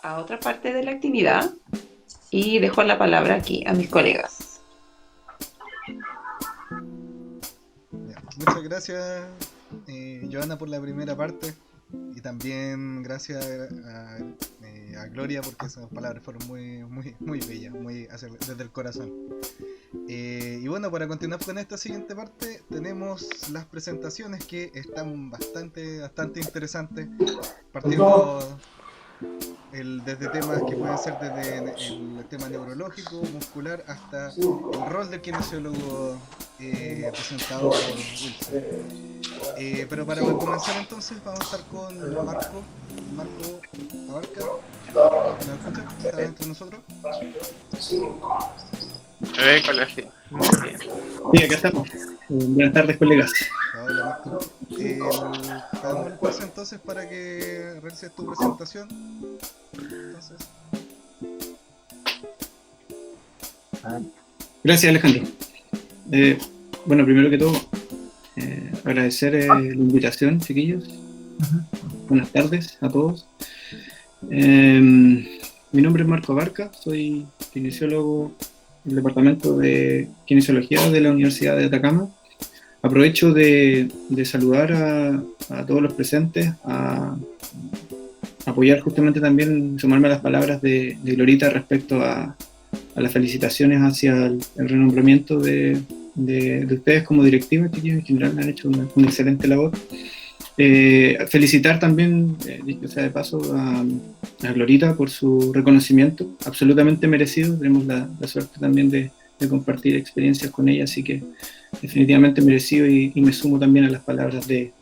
a otra parte de la actividad y dejo la palabra aquí a mis colegas. Ya. Muchas gracias, Joana, por la primera parte. Y también gracias a Gloria porque esas palabras fueron muy bellas, desde el corazón. Y bueno, para continuar con esta siguiente parte, tenemos las presentaciones que están bastante interesantes. Partimos desde temas que pueden ser desde el tema neurológico, muscular, hasta el rol del kinesiólogo presentado por Wilson. Pero para comenzar entonces vamos a estar con Marco Abarca. ¿Nos escucha? ¿Está entre nosotros? Colegio. Muy bien. Sí, acá estamos. Buenas tardes, colegas. Hola Marco. Te damos el paso entonces para que realices tu presentación. Entonces. Gracias, Alejandro. Bueno, primero que todo, agradecer la invitación, chiquillos. Buenas tardes a todos. Mi nombre es Marco Abarca, soy kinesiólogo del Departamento de Kinesiología de la Universidad de Atacama. Aprovecho de saludar a todos los presentes, a apoyar justamente también, sumarme a las palabras de Glorita respecto a las felicitaciones hacia el renombramiento de ustedes como directiva, que en general han hecho una excelente labor. Felicitar también, dicho sea de paso, a Glorita por su reconocimiento, absolutamente merecido. Tenemos la suerte también de compartir experiencias con ella, así que definitivamente merecido y me sumo también a las palabras de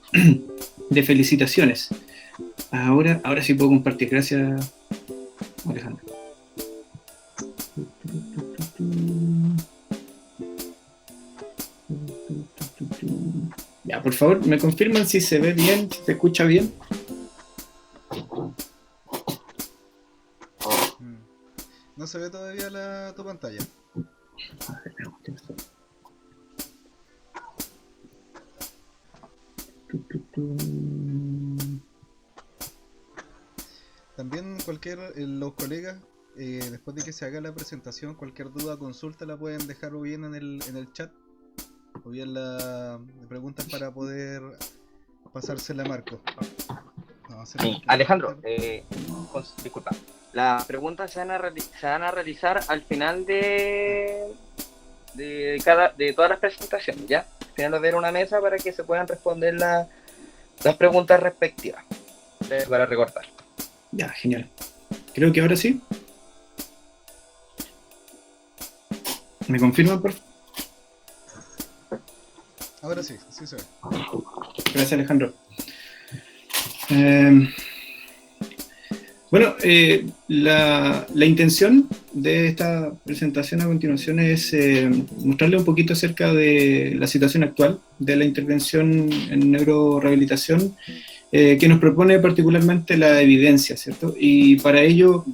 felicitaciones. Ahora sí puedo compartir. Gracias, Alejandro. Ya, por favor, me confirman si se ve bien, si se escucha bien. No se ve todavía tu pantalla. También los colegas, después de que se haga la presentación, cualquier duda o consulta la pueden dejar o bien en el chat o bien la preguntas para poder pasársela a Marco. No, Sí. Alejandro, disculpa. Las preguntas se van a realizar al final de todas las presentaciones, ¿ya? Al final de ver una mesa para que se puedan responder las preguntas respectivas para recortar. Ya, genial. Creo que ahora sí. ¿Me confirman, por favor? Ahora sí se ve. Gracias, Alejandro. Bueno, la intención de esta presentación a continuación es mostrarle un poquito acerca de la situación actual de la intervención en neurorehabilitación que nos propone particularmente la evidencia, ¿cierto? Y para ello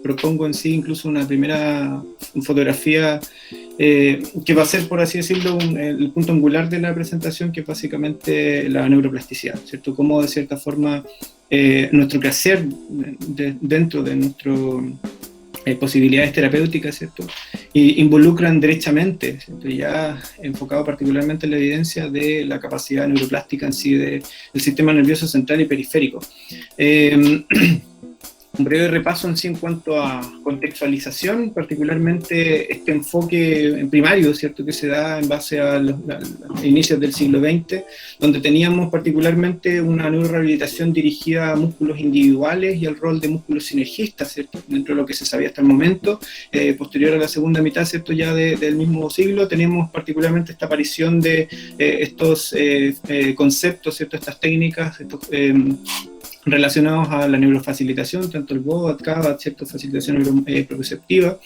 propongo en sí incluso una primera fotografía que va a ser, por así decirlo, el punto angular de la presentación, que es básicamente la neuroplasticidad, ¿cierto? Cómo de cierta forma nuestro quehacer dentro de nuestras posibilidades terapéuticas, ¿cierto? Y involucran derechamente, ¿cierto? Ya enfocado particularmente en la evidencia de la capacidad neuroplástica en sí del sistema nervioso central y periférico. Un breve repaso en sí en cuanto a contextualización, particularmente este enfoque en primario, ¿cierto?, que se da en base a los inicios del siglo XX, donde teníamos particularmente una neurorehabilitación dirigida a músculos individuales y al rol de músculos sinergistas, ¿cierto?, dentro de lo que se sabía hasta el momento. Posterior a la segunda mitad, ¿cierto?, ya del mismo siglo, tenemos particularmente esta aparición de estos conceptos, ¿cierto?, estas técnicas, estos relacionados a la neurofacilitación, tanto el BOAT, CABAT, ¿cierto?, facilitación neuroproprioceptiva,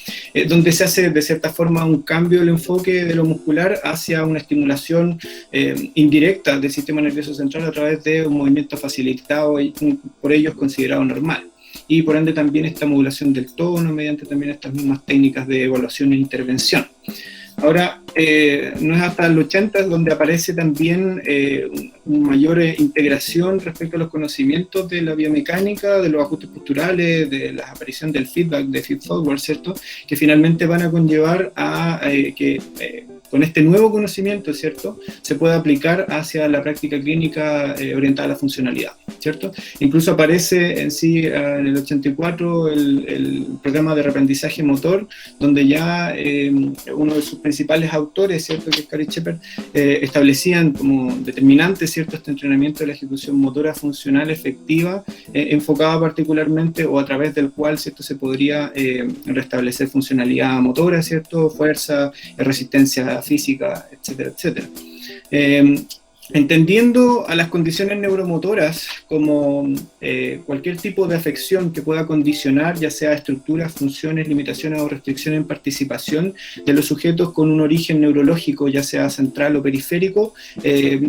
donde se hace de cierta forma un cambio del enfoque de lo muscular hacia una estimulación indirecta del sistema nervioso central a través de un movimiento facilitado y por ellos considerado normal. Y por ende también esta modulación del tono mediante también estas mismas técnicas de evaluación e intervención. Ahora, no es hasta el 80 donde aparece también una mayor integración respecto a los conocimientos de la biomecánica, de los ajustes posturales, de la aparición del feedback, de feed-forward, ¿cierto? Que finalmente van a conllevar a que con este nuevo conocimiento, ¿cierto?, se puede aplicar hacia la práctica clínica orientada a la funcionalidad, ¿cierto? Incluso aparece en sí en el 84 el programa de reaprendizaje motor, donde ya uno de sus principales autores, ¿cierto?, que es Gary Shepard, establecían como determinante, ¿cierto?, este entrenamiento de la ejecución motora funcional efectiva, enfocada particularmente o a través del cual, ¿cierto?, se podría restablecer funcionalidad motora, ¿cierto?, fuerza, resistencia física, etcétera, etcétera. Entendiendo a las condiciones neuromotoras como cualquier tipo de afección que pueda condicionar ya sea estructuras, funciones, limitaciones o restricciones en participación de los sujetos con un origen neurológico, ya sea central o periférico,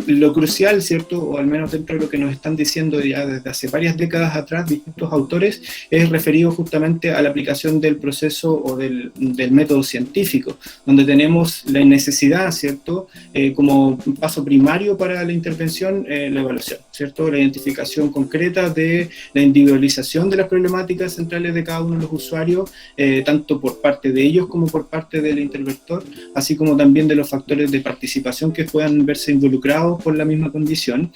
lo crucial, ¿cierto?, o al menos dentro de lo que nos están diciendo ya desde hace varias décadas atrás distintos autores, es referido justamente a la aplicación del proceso o del método científico, donde tenemos la necesidad, ¿cierto?, como paso primario para la intervención, la evaluación, ¿cierto?, la identificación concreta de la individualización de las problemáticas centrales de cada uno de los usuarios, tanto por parte de ellos como por parte del interventor, así como también de los factores de participación que puedan verse involucrados por la misma condición.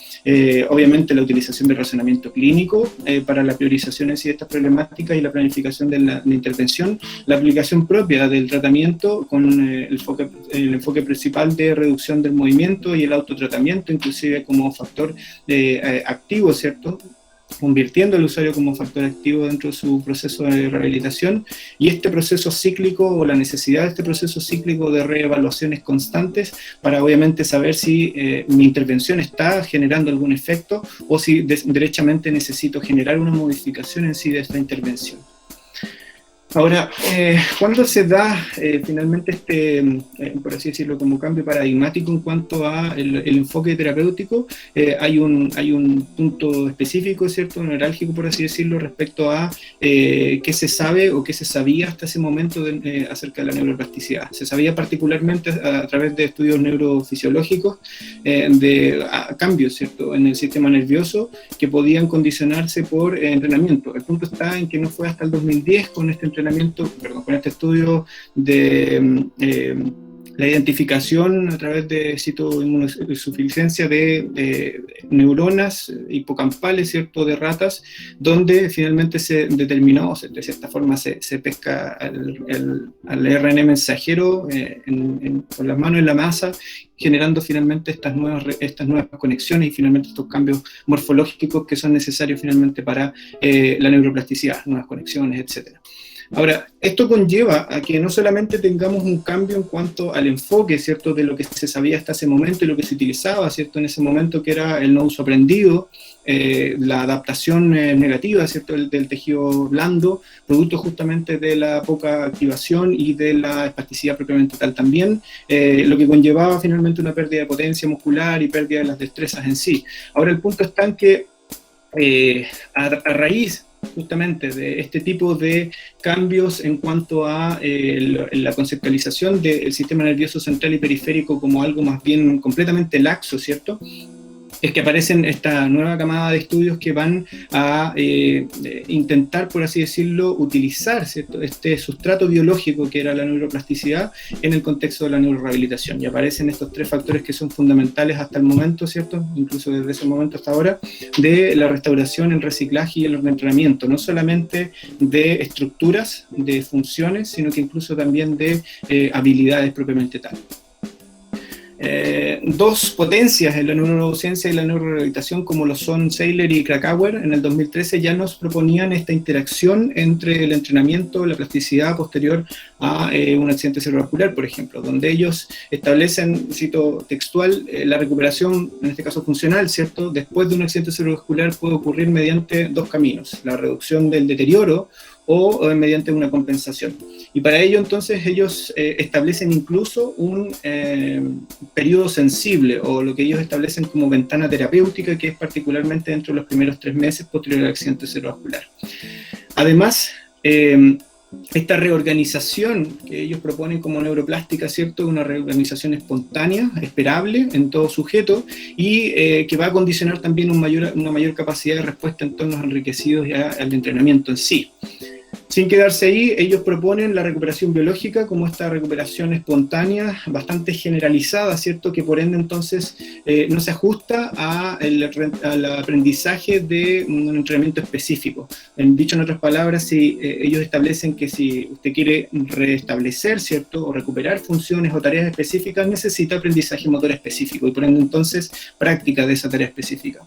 Obviamente la utilización del razonamiento clínico para la priorización en sí de estas problemáticas y la planificación de la intervención, la aplicación propia del tratamiento con el enfoque principal de reducción del movimiento y el autotratamiento, inclusive como factor activo, ¿cierto?, convirtiendo al usuario como factor activo dentro de su proceso de rehabilitación, y este proceso cíclico o la necesidad de este proceso cíclico de reevaluaciones constantes para obviamente saber si mi intervención está generando algún efecto o si derechamente necesito generar una modificación en sí de esta intervención. Ahora, ¿cuándo se da finalmente este, por así decirlo, como cambio paradigmático en cuanto a el enfoque terapéutico? Hay un punto específico, ¿cierto?, neurálgico, por así decirlo, respecto a qué se sabe o qué se sabía hasta ese momento acerca de la neuroplasticidad. Se sabía particularmente a través de estudios neurofisiológicos de cambios, ¿cierto?, en el sistema nervioso que podían condicionarse por entrenamiento. El punto está en que no fue hasta el 2010 con este estudio de la identificación a través de citoinmunosuficiencia de neuronas hipocampales, ¿cierto?, de ratas, donde finalmente se determinó, de cierta forma se pesca al ARN mensajero con las manos en la masa, generando finalmente estas nuevas conexiones y finalmente estos cambios morfológicos que son necesarios finalmente para la neuroplasticidad, nuevas conexiones, etc. Ahora, esto conlleva a que no solamente tengamos un cambio en cuanto al enfoque, ¿cierto?, de lo que se sabía hasta ese momento y lo que se utilizaba, ¿cierto?, en ese momento, que era el no uso aprendido, la adaptación negativa, ¿cierto?, del tejido blando, producto justamente de la poca activación y de la espasticidad propiamente tal también, lo que conllevaba finalmente una pérdida de potencia muscular y pérdida de las destrezas en sí. Ahora el punto está en que a raíz justamente de este tipo de cambios en cuanto a la conceptualización del sistema nervioso central y periférico como algo más bien completamente laxo, ¿cierto?, es que aparecen esta nueva camada de estudios que van a intentar, por así decirlo, utilizar, ¿cierto?, este sustrato biológico que era la neuroplasticidad en el contexto de la neurorehabilitación. Y aparecen estos tres factores que son fundamentales hasta el momento, ¿cierto?, incluso desde ese momento hasta ahora, de la restauración, el reciclaje y el reentrenamiento, no solamente de estructuras, de funciones, sino que incluso también de habilidades propiamente tal. Dos potencias en la neurociencia y la neurorehabilitación, como lo son Seiler y Krakauer, en el 2013 ya nos proponían esta interacción entre el entrenamiento, la plasticidad posterior a un accidente cerebrovascular, por ejemplo, donde ellos establecen, cito textual, la recuperación, en este caso funcional, ¿cierto?, después de un accidente cerebrovascular puede ocurrir mediante dos caminos: la reducción del deterioro o mediante una compensación. Y para ello entonces ellos establecen incluso un periodo sensible, o lo que ellos establecen como ventana terapéutica, que es particularmente dentro de los primeros 3 meses posterior al accidente cerebrovascular. Además, esta reorganización que ellos proponen como neuroplástica, ¿cierto? Una reorganización espontánea, esperable en todo sujeto, y que va a condicionar también una mayor capacidad de respuesta en entornos enriquecidos y al entrenamiento en sí. Sin quedarse ahí, ellos proponen la recuperación biológica como esta recuperación espontánea, bastante generalizada, ¿cierto? Que por ende entonces no se ajusta al aprendizaje de un entrenamiento específico. Dicho en otras palabras, si ellos establecen que si usted quiere restablecer, ¿cierto? O recuperar funciones o tareas específicas, necesita aprendizaje motor específico y por ende entonces práctica de esa tarea específica.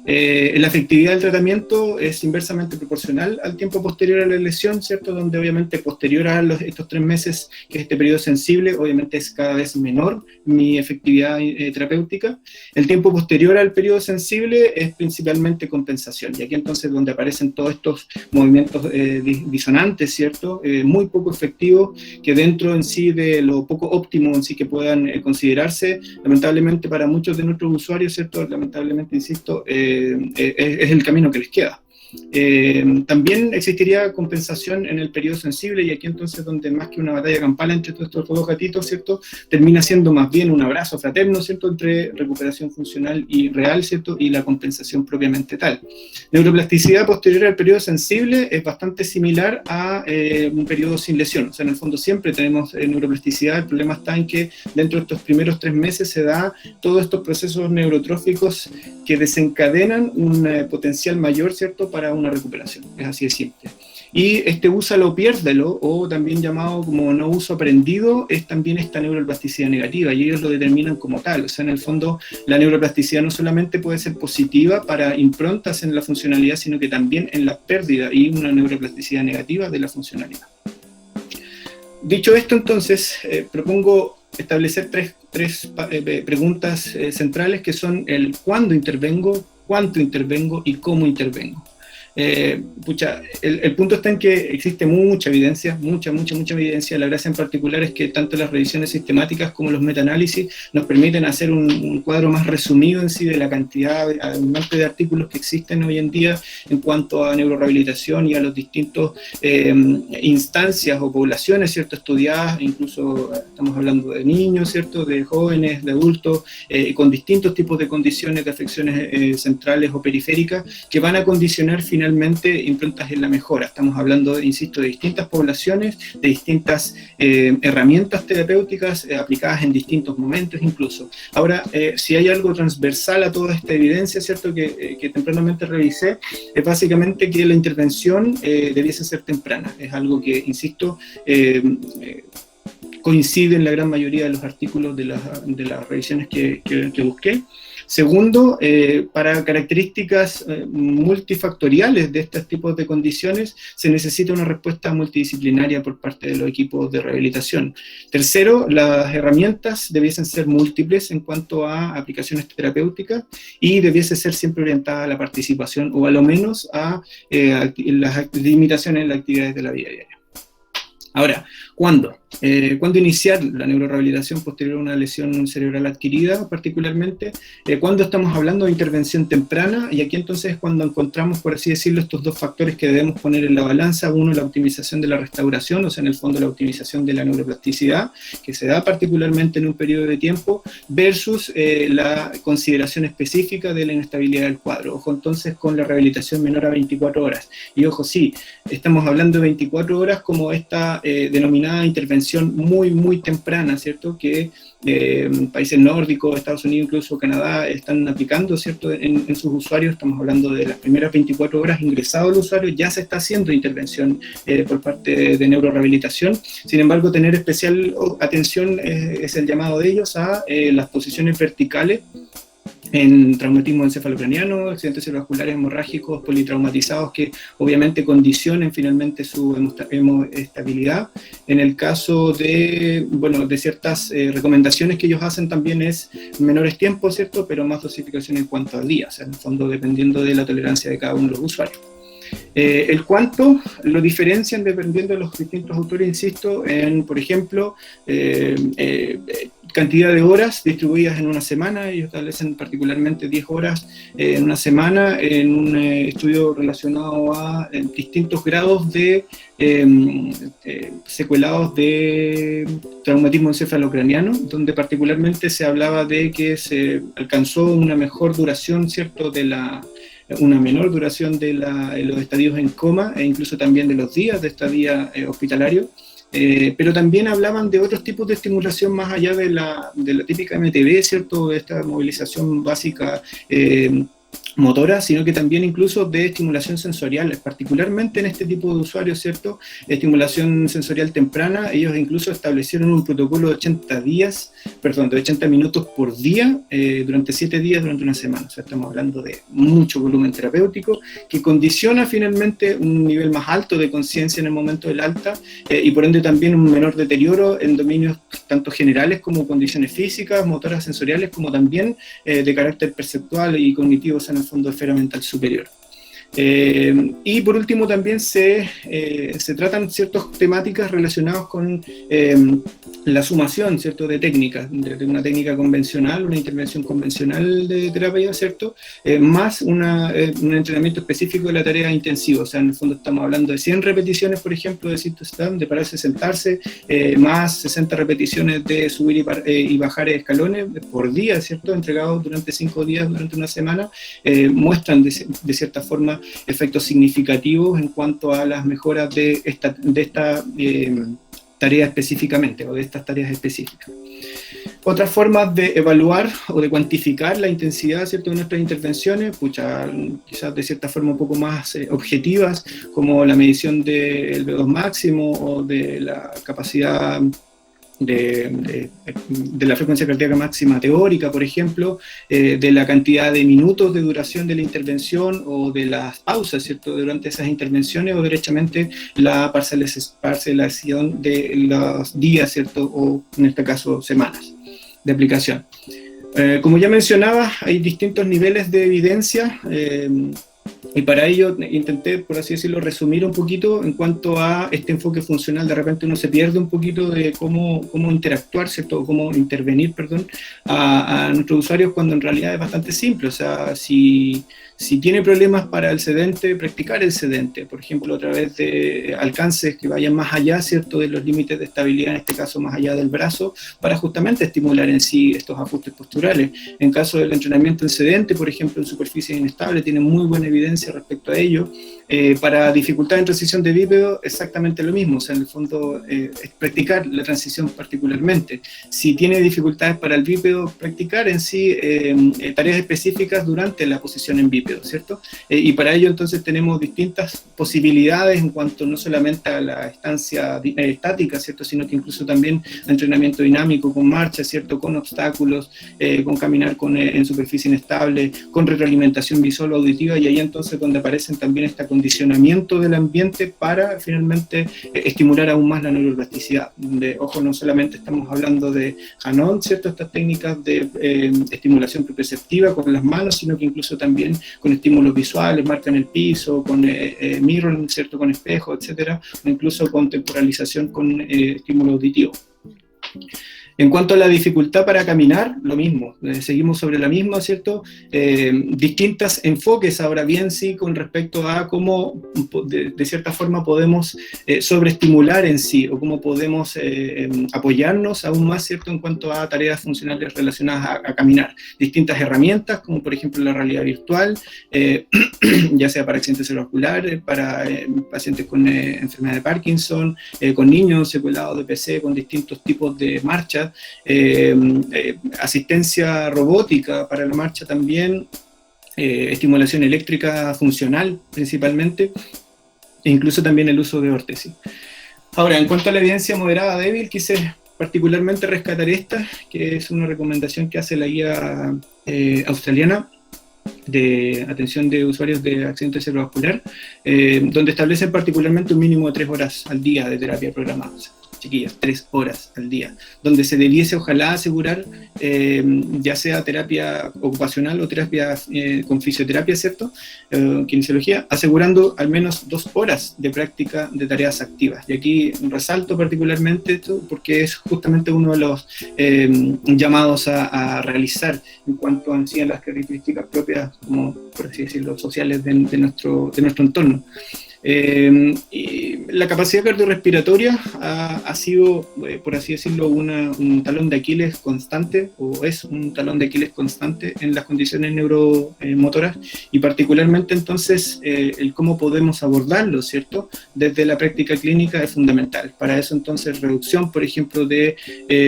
La efectividad del tratamiento es inversamente proporcional al tiempo posterior a la lesión, ¿cierto? Donde obviamente posterior a estos 3 meses, que es este periodo sensible, obviamente es cada vez menor mi efectividad terapéutica. El tiempo posterior al periodo sensible es principalmente compensación, y aquí entonces donde aparecen todos estos movimientos disonantes, ¿cierto? Muy poco efectivos, que dentro en sí de lo poco óptimo en sí que puedan considerarse, lamentablemente para muchos de nuestros usuarios, ¿cierto? Lamentablemente, insisto, es el camino que les queda. También existiría compensación en el periodo sensible, y aquí entonces donde más que una batalla campal entre todos estos dos gatitos, ¿cierto? Termina siendo más bien un abrazo fraterno, ¿cierto? Entre recuperación funcional y real, ¿cierto? Y la compensación propiamente tal. Neuroplasticidad posterior al periodo sensible es bastante similar a un periodo sin lesión, o sea, en el fondo siempre tenemos neuroplasticidad. El problema está en que dentro de estos primeros 3 meses se da todos estos procesos neurotróficos que desencadenan un potencial mayor, ¿cierto? Para una recuperación, es así de simple. Y este úsalo o piérdelo, o también llamado como no uso aprendido, es también esta neuroplasticidad negativa, y ellos lo determinan como tal. O sea, en el fondo la neuroplasticidad no solamente puede ser positiva para improntas en la funcionalidad, sino que también en la pérdida, y una neuroplasticidad negativa de la funcionalidad. Dicho esto, entonces, propongo establecer tres preguntas centrales, que son el cuándo intervengo, cuánto intervengo y cómo intervengo. El punto está en que existe mucha evidencia, mucha evidencia. La gracia en particular es que tanto las revisiones sistemáticas como los metaanálisis nos permiten hacer un cuadro más resumido en sí de la cantidad abundante de artículos que existen hoy en día en cuanto a neurorehabilitación y a los distintos instancias o poblaciones, ¿cierto? Estudiadas, incluso estamos hablando de niños, ¿cierto? De jóvenes, de adultos, con distintos tipos de condiciones, de afecciones centrales o periféricas, que van a condicionar finalmente improntas en la mejora. Estamos hablando, insisto, de distintas poblaciones, de distintas herramientas terapéuticas aplicadas en distintos momentos incluso. Ahora, si hay algo transversal a toda esta evidencia, ¿cierto? Que tempranamente revisé, es básicamente que la intervención debiese ser temprana. Es algo que, insisto, coincide en la gran mayoría de los artículos de las revisiones que busqué. Segundo, para características multifactoriales de estos tipos de condiciones se necesita una respuesta multidisciplinaria por parte de los equipos de rehabilitación. Tercero, las herramientas debiesen ser múltiples en cuanto a aplicaciones terapéuticas y debiese ser siempre orientada a la participación, o a lo menos a las limitaciones en las actividades de la vida diaria. Ahora, ¿cuándo? ¿Cuándo iniciar la neurorehabilitación posterior a una lesión cerebral adquirida particularmente? ¿Cuándo estamos hablando de intervención temprana? Y aquí entonces es cuando encontramos, por así decirlo, estos dos factores que debemos poner en la balanza. Uno, la optimización de la restauración, o sea, en el fondo la optimización de la neuroplasticidad, que se da particularmente en un periodo de tiempo, versus la consideración específica de la inestabilidad del cuadro. Ojo entonces con la rehabilitación menor a 24 horas. Y ojo, sí, estamos hablando de 24 horas como esta denominada intervención muy temprana, ¿cierto? Que países nórdicos, Estados Unidos, incluso Canadá, están aplicando, ¿cierto? En sus usuarios. Estamos hablando de las primeras 24 horas ingresado el usuario, ya se está haciendo intervención por parte de neurorehabilitación. Sin embargo, tener especial atención es el llamado de ellos a las posiciones verticales en traumatismo encefalocraniano, accidentes cerebrovasculares hemorrágicos politraumatizados que obviamente condicionen finalmente su hemoestabilidad. En el caso de, bueno, de ciertas recomendaciones que ellos hacen también es menores tiempos, ¿cierto? Pero más dosificación en cuanto a días, en el fondo dependiendo de la tolerancia de cada uno de los usuarios. El cuánto lo diferencian dependiendo de los distintos autores, insisto, en, por ejemplo, cantidad de horas distribuidas en una semana. Ellos establecen particularmente 10 horas en una semana en un estudio relacionado a distintos grados de secuelados de traumatismo encefalocraniano, donde particularmente se hablaba de que se alcanzó una mejor duración, ¿cierto?, una menor duración de los estadios en coma e incluso también de los días de estadía hospitalario. Pero también hablaban de otros tipos de estimulación más allá de la típica MTB, ¿cierto?, de esta movilización básica motora, sino que también incluso de estimulación sensorial, particularmente en este tipo de usuarios, ¿cierto? Estimulación sensorial temprana. Ellos incluso establecieron un protocolo de 80 minutos por día, durante 7 días, durante una semana. O sea, estamos hablando de mucho volumen terapéutico, que condiciona finalmente un nivel más alto de conciencia en el momento del alta, y por ende también un menor deterioro en dominios tanto generales como condiciones físicas, motoras, sensoriales, como también de carácter perceptual y cognitivo, o sea, en el fondo esfera mental superior. Y por último también se tratan ciertas temáticas relacionadas con la sumación, ¿cierto?, de técnicas, de una técnica convencional, una intervención convencional de terapia, ¿cierto?, más un entrenamiento específico de la tarea intensiva. O sea, en el fondo estamos hablando de 100 repeticiones, por ejemplo, de sit-to-stand, de pararse, sentarse, más 60 repeticiones de subir y bajar escalones por día, ¿cierto?, entregados durante 5 días, durante una semana, muestran de cierta forma efectos significativos en cuanto a las mejoras de esta tarea específicamente, o de estas tareas específicas. Otras formas de evaluar o de cuantificar la intensidad, ¿cierto?, de nuestras intervenciones, quizás de cierta forma un poco más objetivas, como la medición del V2 máximo o de la capacidad de la frecuencia cardíaca máxima teórica, por ejemplo, de la cantidad de minutos de duración de la intervención o de las pausas, ¿cierto?, durante esas intervenciones, o derechamente la parcelación de los días, ¿cierto?, o en este caso semanas de aplicación. Como ya mencionaba, hay distintos niveles de evidencia, y para ello intenté, por así decirlo, resumir un poquito en cuanto a este enfoque funcional. De repente uno se pierde un poquito de cómo interactuar, ¿cierto?, o cómo intervenir, a nuestros usuarios, cuando en realidad es bastante simple. O sea, si tiene problemas para el sedente, practicar el sedente, por ejemplo, a través de alcances que vayan más allá, ¿cierto?, de los límites de estabilidad, en este caso más allá del brazo, para justamente estimular en sí estos ajustes posturales. En caso del entrenamiento en sedente, por ejemplo, en superficies inestables, tiene muy buena evidencia respecto a ello. Para dificultad en transición de bípedo, exactamente lo mismo. O sea, en el fondo, es practicar la transición particularmente. Si tiene dificultades para el bípedo, practicar en sí tareas específicas durante la posición en bípedo, ¿cierto? Y para ello entonces tenemos distintas posibilidades en cuanto no solamente a la estancia estática, ¿cierto?, sino que incluso también entrenamiento dinámico con marcha, ¿cierto?, con obstáculos, con caminar en superficie inestable, con retroalimentación visual o auditiva, y ahí entonces donde aparecen también este acondicionamiento del ambiente para finalmente estimular aún más la neuroplasticidad. Donde, ojo, no solamente estamos hablando de Hanon, ¿cierto?, estas técnicas de estimulación proprioceptiva con las manos, sino que incluso también con estímulos visuales, marca en el piso, con mirroring, ¿cierto?, con espejo, etcétera, o incluso con temporalización con estímulo auditivo. En cuanto a la dificultad para caminar, lo mismo, seguimos sobre la misma, ¿cierto? Distintos enfoques ahora bien, sí, con respecto a cómo de cierta forma podemos sobreestimular en sí, o cómo podemos apoyarnos aún más, ¿cierto?, en cuanto a tareas funcionales relacionadas a caminar. Distintas herramientas, como por ejemplo la realidad virtual, ya sea para accidentes cerebrovasculares, para pacientes con enfermedad de Parkinson, con niños secuelados de PC, con distintos tipos de marchas, asistencia robótica para la marcha también, estimulación eléctrica funcional principalmente, e incluso también el uso de órtesis. Ahora, en cuanto a la evidencia moderada débil, quise particularmente rescatar esta, que es una recomendación que hace la guía australiana de atención de usuarios de accidente cerebrovascular, donde establecen particularmente un mínimo de 3 horas al día de terapia programada. chiquillas, 3 horas al día, donde se debiese ojalá asegurar ya sea terapia ocupacional o terapia con fisioterapia, ¿cierto? Kinesiología, asegurando al menos 2 horas de práctica de tareas activas. Y aquí resalto particularmente esto porque es justamente uno de los llamados a realizar en cuanto a las características propias, como por así decirlo, sociales de nuestro entorno. Y la capacidad cardiorrespiratoria ha sido, por así decirlo, un talón de Aquiles constante, o es un talón de Aquiles constante en las condiciones neuromotoras, y particularmente entonces el cómo podemos abordarlo, ¿cierto? Desde la práctica clínica es fundamental. Para eso entonces reducción, por ejemplo, de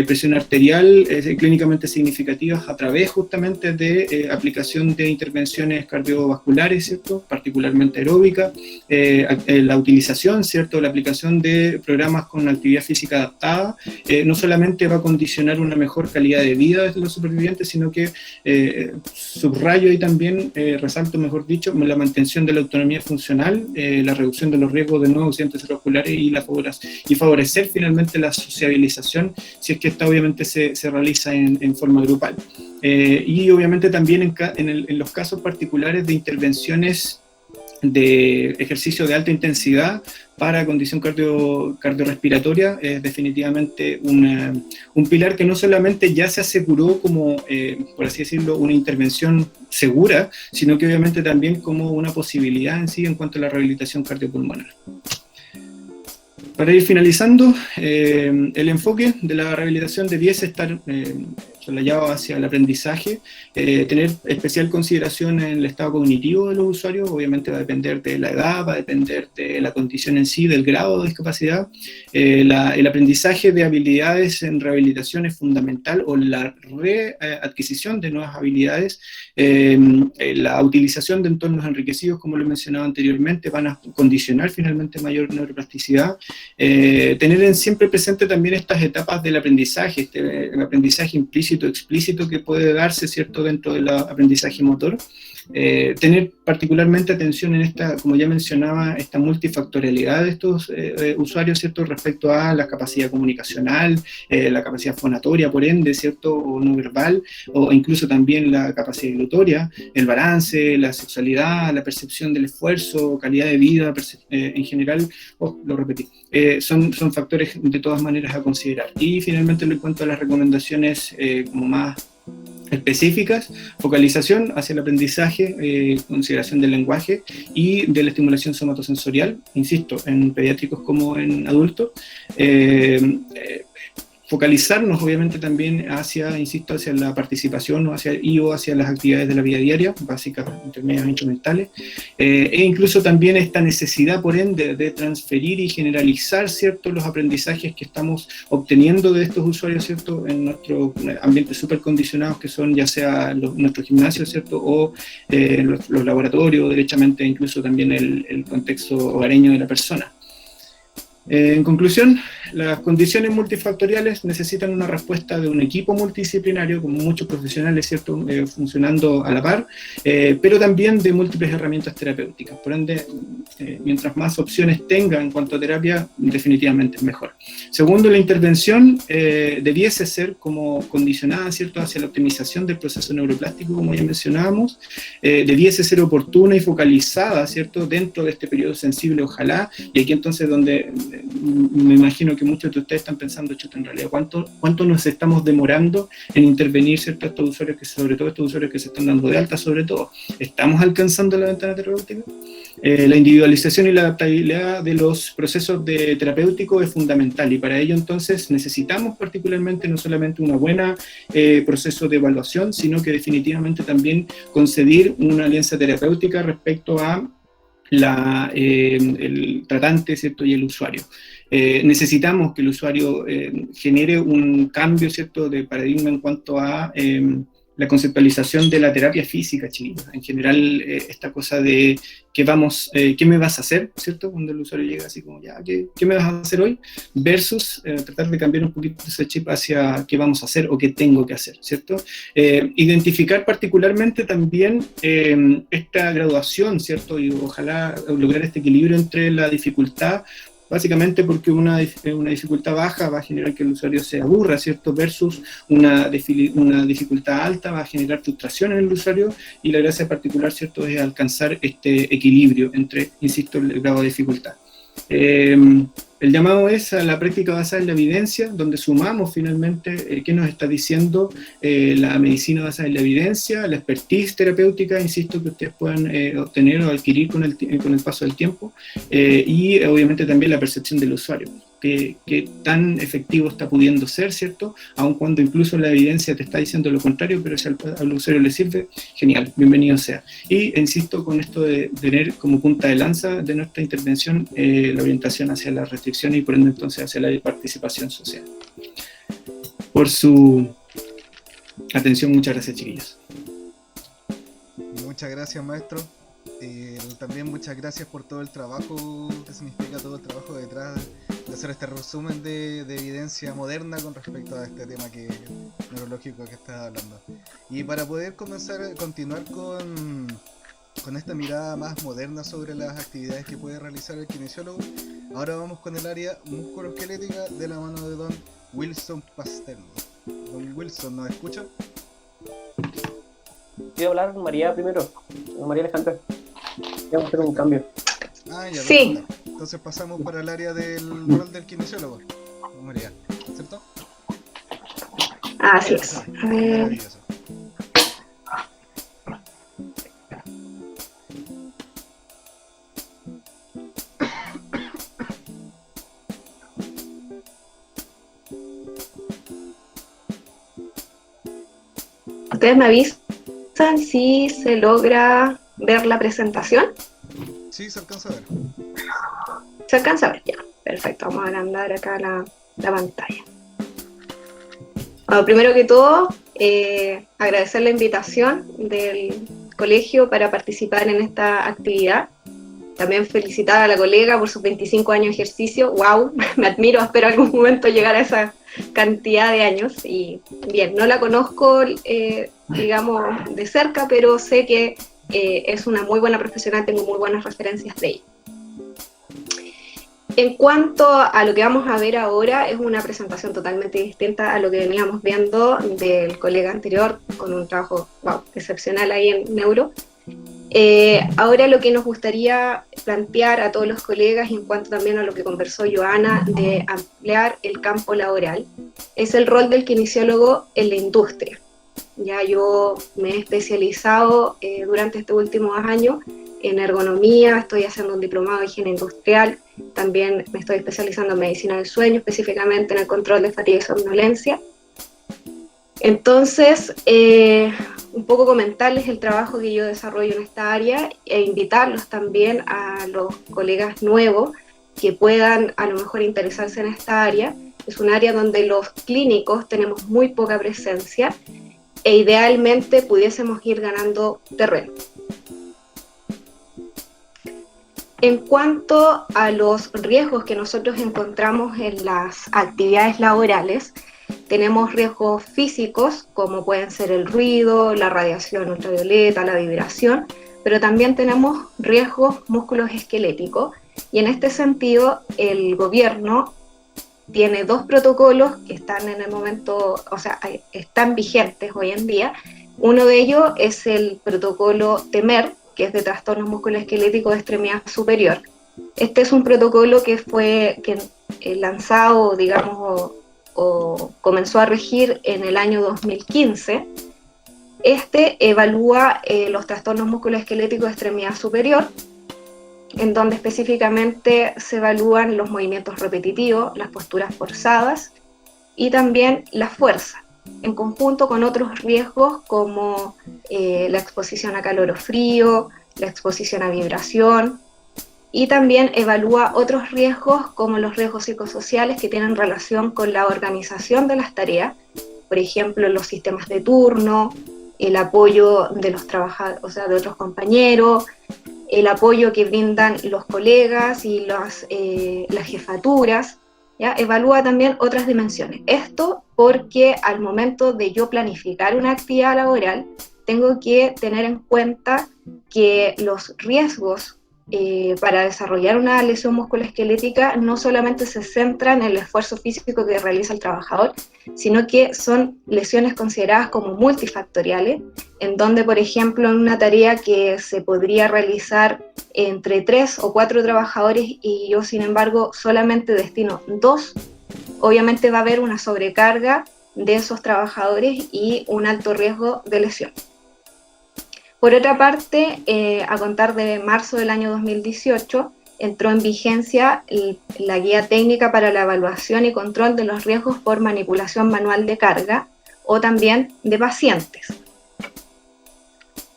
presión arterial clínicamente significativas a través justamente de aplicación de intervenciones cardiovasculares, ¿cierto? Particularmente aeróbicas, la utilización, ¿cierto?, la aplicación de programas con actividad física adaptada, no solamente va a condicionar una mejor calidad de vida de los supervivientes, sino que subrayo y también resalto, mejor dicho, la mantención de la autonomía funcional, la reducción de los riesgos de nuevos accidentes cerebrovasculares y favorecer finalmente la sociabilización, si es que esta obviamente se realiza en forma grupal. Y obviamente también en los casos particulares de intervenciones de ejercicio de alta intensidad para condición cardiorrespiratoria, es definitivamente un pilar que no solamente ya se aseguró como, por así decirlo, una intervención segura, sino que obviamente también como una posibilidad en sí en cuanto a la rehabilitación cardiopulmonar. Para ir finalizando, el enfoque de la rehabilitación debiese estar solayado hacia el aprendizaje, tener especial consideración en el estado cognitivo de los usuarios. Obviamente va a depender de la edad, va a depender de la condición en sí, del grado de discapacidad. El aprendizaje de habilidades en rehabilitación es fundamental, o la readquisición de nuevas habilidades, la utilización de entornos enriquecidos, como lo he mencionado anteriormente, van a condicionar finalmente mayor neuroplasticidad. Tener siempre presente también estas etapas del aprendizaje, el aprendizaje implícito, explícito que puede darse, ¿cierto?, dentro del aprendizaje motor. Tener particularmente atención en esta, como ya mencionaba, esta multifactorialidad de estos usuarios, ¿cierto?, respecto a la capacidad comunicacional, la capacidad fonatoria, por ende, ¿cierto?, o no verbal, o incluso también la capacidad glutoria, el balance, la sexualidad, la percepción del esfuerzo, calidad de vida, en general, lo repetí, son factores de todas maneras a considerar. Y finalmente, en cuanto a las recomendaciones como más específicas, focalización hacia el aprendizaje, consideración del lenguaje y de la estimulación somatosensorial, insisto, en pediátricos como en adultos. Focalizarnos obviamente también hacia, insisto, hacia la participación o hacia las actividades de la vida diaria, básicas, intermedias, instrumentales, e incluso también esta necesidad, por ende, de transferir y generalizar, ¿cierto?, los aprendizajes que estamos obteniendo de estos usuarios, ¿cierto?, en nuestros ambientes súper condicionados, que son ya sea nuestros gimnasios, ¿cierto?, o los laboratorios, derechamente incluso también el contexto hogareño de la persona. En conclusión, las condiciones multifactoriales necesitan una respuesta de un equipo multidisciplinario con muchos profesionales, ¿cierto?, funcionando a la par, pero también de múltiples herramientas terapéuticas. Por ende, mientras más opciones tenga en cuanto a terapia, definitivamente es mejor. Segundo, la intervención debiese ser como condicionada, ¿cierto?, hacia la optimización del proceso neuroplástico, como ya mencionábamos, debiese ser oportuna y focalizada, ¿cierto?, dentro de este periodo sensible, ojalá, y aquí entonces donde me imagino que muchos de ustedes están pensando, chuta, en realidad, ¿cuánto nos estamos demorando en intervenir, ¿cierto?, estos usuarios, sobre todo estos usuarios que se están dando de alta, sobre todo? ¿Estamos alcanzando la ventana terapéutica? La individualización y la adaptabilidad de los procesos terapéuticos es fundamental, y para ello entonces necesitamos particularmente no solamente una buena proceso de evaluación, sino que definitivamente también conceder una alianza terapéutica respecto a el tratante, ¿cierto?, y el usuario. Necesitamos que el usuario genere un cambio, ¿cierto?, de paradigma en cuanto a la conceptualización de la terapia física, chiquillos. En general, esta cosa de ¿qué me vas a hacer?, ¿cierto?, cuando el usuario llega así como, ya, ¿qué me vas a hacer hoy? Versus tratar de cambiar un poquito ese chip hacia qué vamos a hacer o qué tengo que hacer, ¿cierto? Identificar particularmente también esta graduación, ¿cierto?, y ojalá lograr este equilibrio entre la dificultad básicamente porque una dificultad baja va a generar que el usuario se aburra, ¿cierto? Versus una dificultad alta va a generar frustración en el usuario, y la gracia particular, ¿cierto?, es alcanzar este equilibrio entre, insisto, el grado de dificultad. El llamado es a la práctica basada en la evidencia, donde sumamos finalmente qué nos está diciendo la medicina basada en la evidencia, la expertise terapéutica, insisto, que ustedes puedan obtener o adquirir con el paso del tiempo, y obviamente también la percepción del usuario, que tan efectivo está pudiendo ser, ¿cierto? Aun cuando incluso la evidencia te está diciendo lo contrario, pero si al usuario le sirve, genial, bienvenido sea. Y insisto con esto de tener como punta de lanza de nuestra intervención la orientación hacia la restricción y por ende entonces hacia la participación social. Por su atención, muchas gracias, chiquillos. Muchas gracias, maestro. También muchas gracias por todo el trabajo que significa todo el trabajo detrás de hacer este resumen de evidencia moderna con respecto a este tema neurológico que estás hablando. Y para poder continuar con esta mirada más moderna sobre las actividades que puede realizar el kinesiólogo, ahora vamos con el área musculoesquelética de la mano de don Wilson Pasterno. Don Wilson, ¿nos escucha? Quiero hablar con María primero, con María Alejandra. Vamos a hacer un cambio. Ah, ya, Sí. perfecto. Entonces pasamos para el área del rol del kinesiólogo. María, ¿cierto? Así es. A ver. Maravilloso. Ustedes me avisan si se logra ver la presentación. Sí, se alcanza a ver. ¿Se alcanza a ver? Ya. Perfecto. Vamos a agrandar acá la pantalla. Bueno, primero que todo, agradecer la invitación del colegio para participar en esta actividad. También felicitar a la colega por sus 25 años de ejercicio. ¡Wow! Me admiro, espero algún momento llegar a esa cantidad de años. Y bien, no la conozco, digamos, de cerca, pero sé que es una muy buena profesional, tengo muy buenas referencias de ella. En cuanto a lo que vamos a ver ahora, es una presentación totalmente distinta a lo que veníamos viendo del colega anterior, con un trabajo excepcional ahí en neuro. Ahora lo que nos gustaría plantear a todos los colegas, y en cuanto también a lo que conversó Joana, de ampliar el campo laboral, es el rol del kinesiólogo en la industria. Ya yo me he especializado durante estos últimos años en ergonomía, estoy haciendo un diplomado de higiene industrial, también me estoy especializando en medicina del sueño, específicamente en el control de fatiga y somnolencia. Entonces, un poco comentarles el trabajo que yo desarrollo en esta área e invitarlos también a los colegas nuevos que puedan a lo mejor interesarse en esta área. Es un área donde los clínicos tenemos muy poca presencia e idealmente pudiésemos ir ganando terreno. En cuanto a los riesgos que nosotros encontramos en las actividades laborales, tenemos riesgos físicos, como pueden ser el ruido, la radiación ultravioleta, la vibración, pero también tenemos riesgos musculoesqueléticos, y en este sentido el gobierno tiene dos protocolos que están en el momento, o sea, están vigentes hoy en día. Uno de ellos es el protocolo TEMER, que es de trastornos musculoesqueléticos de extremidad superior. Este es un protocolo que fue lanzado, digamos, o comenzó a regir en el año 2015. Este evalúa los trastornos musculoesqueléticos de extremidad superior, en donde específicamente se evalúan los movimientos repetitivos, las posturas forzadas y también la fuerza, en conjunto con otros riesgos como la exposición a calor o frío, la exposición a vibración, y también evalúa otros riesgos como los riesgos psicosociales que tienen relación con la organización de las tareas, por ejemplo, los sistemas de turno, el apoyo de los trabajadores, o sea, de otros compañeros, el apoyo que brindan los colegas y las jefaturas. ¿Ya? Evalúa también otras dimensiones. Esto porque al momento de yo planificar una actividad laboral, tengo que tener en cuenta que los riesgos para desarrollar una lesión musculoesquelética no solamente se centra en el esfuerzo físico que realiza el trabajador, sino que son lesiones consideradas como multifactoriales, en donde, por ejemplo, en una tarea que se podría realizar entre 3 o 4 trabajadores y yo, sin embargo, solamente destino 2, obviamente va a haber una sobrecarga de esos trabajadores y un alto riesgo de lesión. Por otra parte, a contar de marzo del año 2018, entró en vigencia la Guía Técnica para la Evaluación y Control de los Riesgos por Manipulación Manual de Carga o también de pacientes.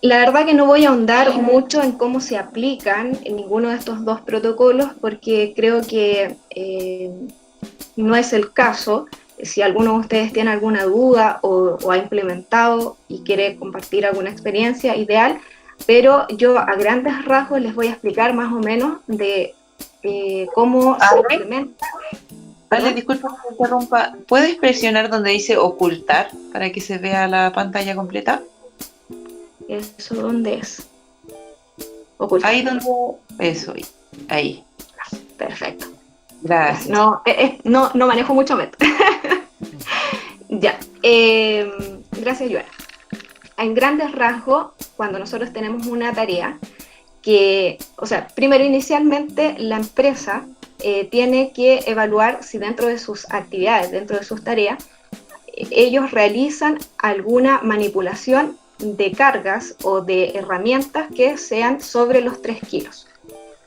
La verdad que no voy a ahondar mucho en cómo se aplican en ninguno de estos dos protocolos porque creo que no es el caso. Si alguno de ustedes tiene alguna duda o ha implementado y quiere compartir alguna experiencia, ideal, pero yo a grandes rasgos les voy a explicar más o menos de cómo se implementa. Vale, disculpa que me interrumpa. ¿Puedes presionar donde dice ocultar para que se vea la pantalla completa? ¿Eso dónde es? Ocultar. Ahí donde... Eso, ahí. Perfecto. Gracias. No manejo mucho método. Ya. Gracias, Joana. En grandes rasgos, cuando nosotros tenemos una tarea que, o sea, primero inicialmente la empresa tiene que evaluar si dentro de sus actividades, dentro de sus tareas, ellos realizan alguna manipulación de cargas o de herramientas que sean sobre los 3 kilos.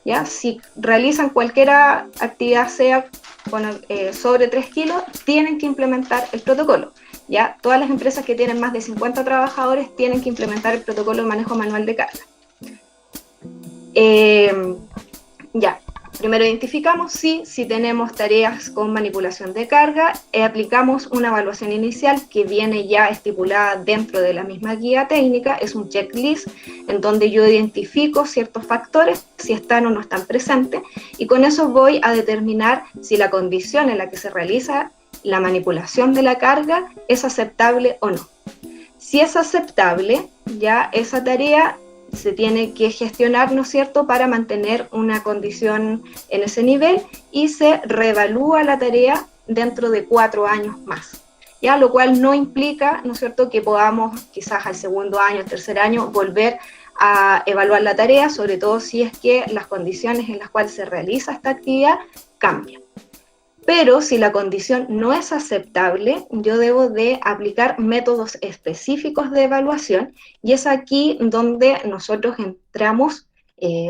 ¿Ya? Si realizan cualquier actividad sea sobre 3 kilos, tienen que implementar el protocolo. ¿Ya? Todas las empresas que tienen más de 50 trabajadores tienen que implementar el protocolo de manejo manual de carga. Ya, primero identificamos si tenemos tareas con manipulación de carga, aplicamos una evaluación inicial que viene ya estipulada dentro de la misma guía técnica, es un checklist en donde yo identifico ciertos factores, si están o no están presentes, y con eso voy a determinar si la condición en la que se realiza la manipulación de la carga es aceptable o no. Si es aceptable, ya esa tarea se tiene que gestionar, ¿no es cierto?, para mantener una condición en ese nivel y se reevalúa la tarea dentro de 4 años más. Ya, lo cual no implica, ¿no es cierto?, que podamos quizás al segundo año, al tercer año, volver a evaluar la tarea, sobre todo si es que las condiciones en las cuales se realiza esta actividad cambian. Pero si la condición no es aceptable, yo debo de aplicar métodos específicos de evaluación y es aquí donde nosotros entramos,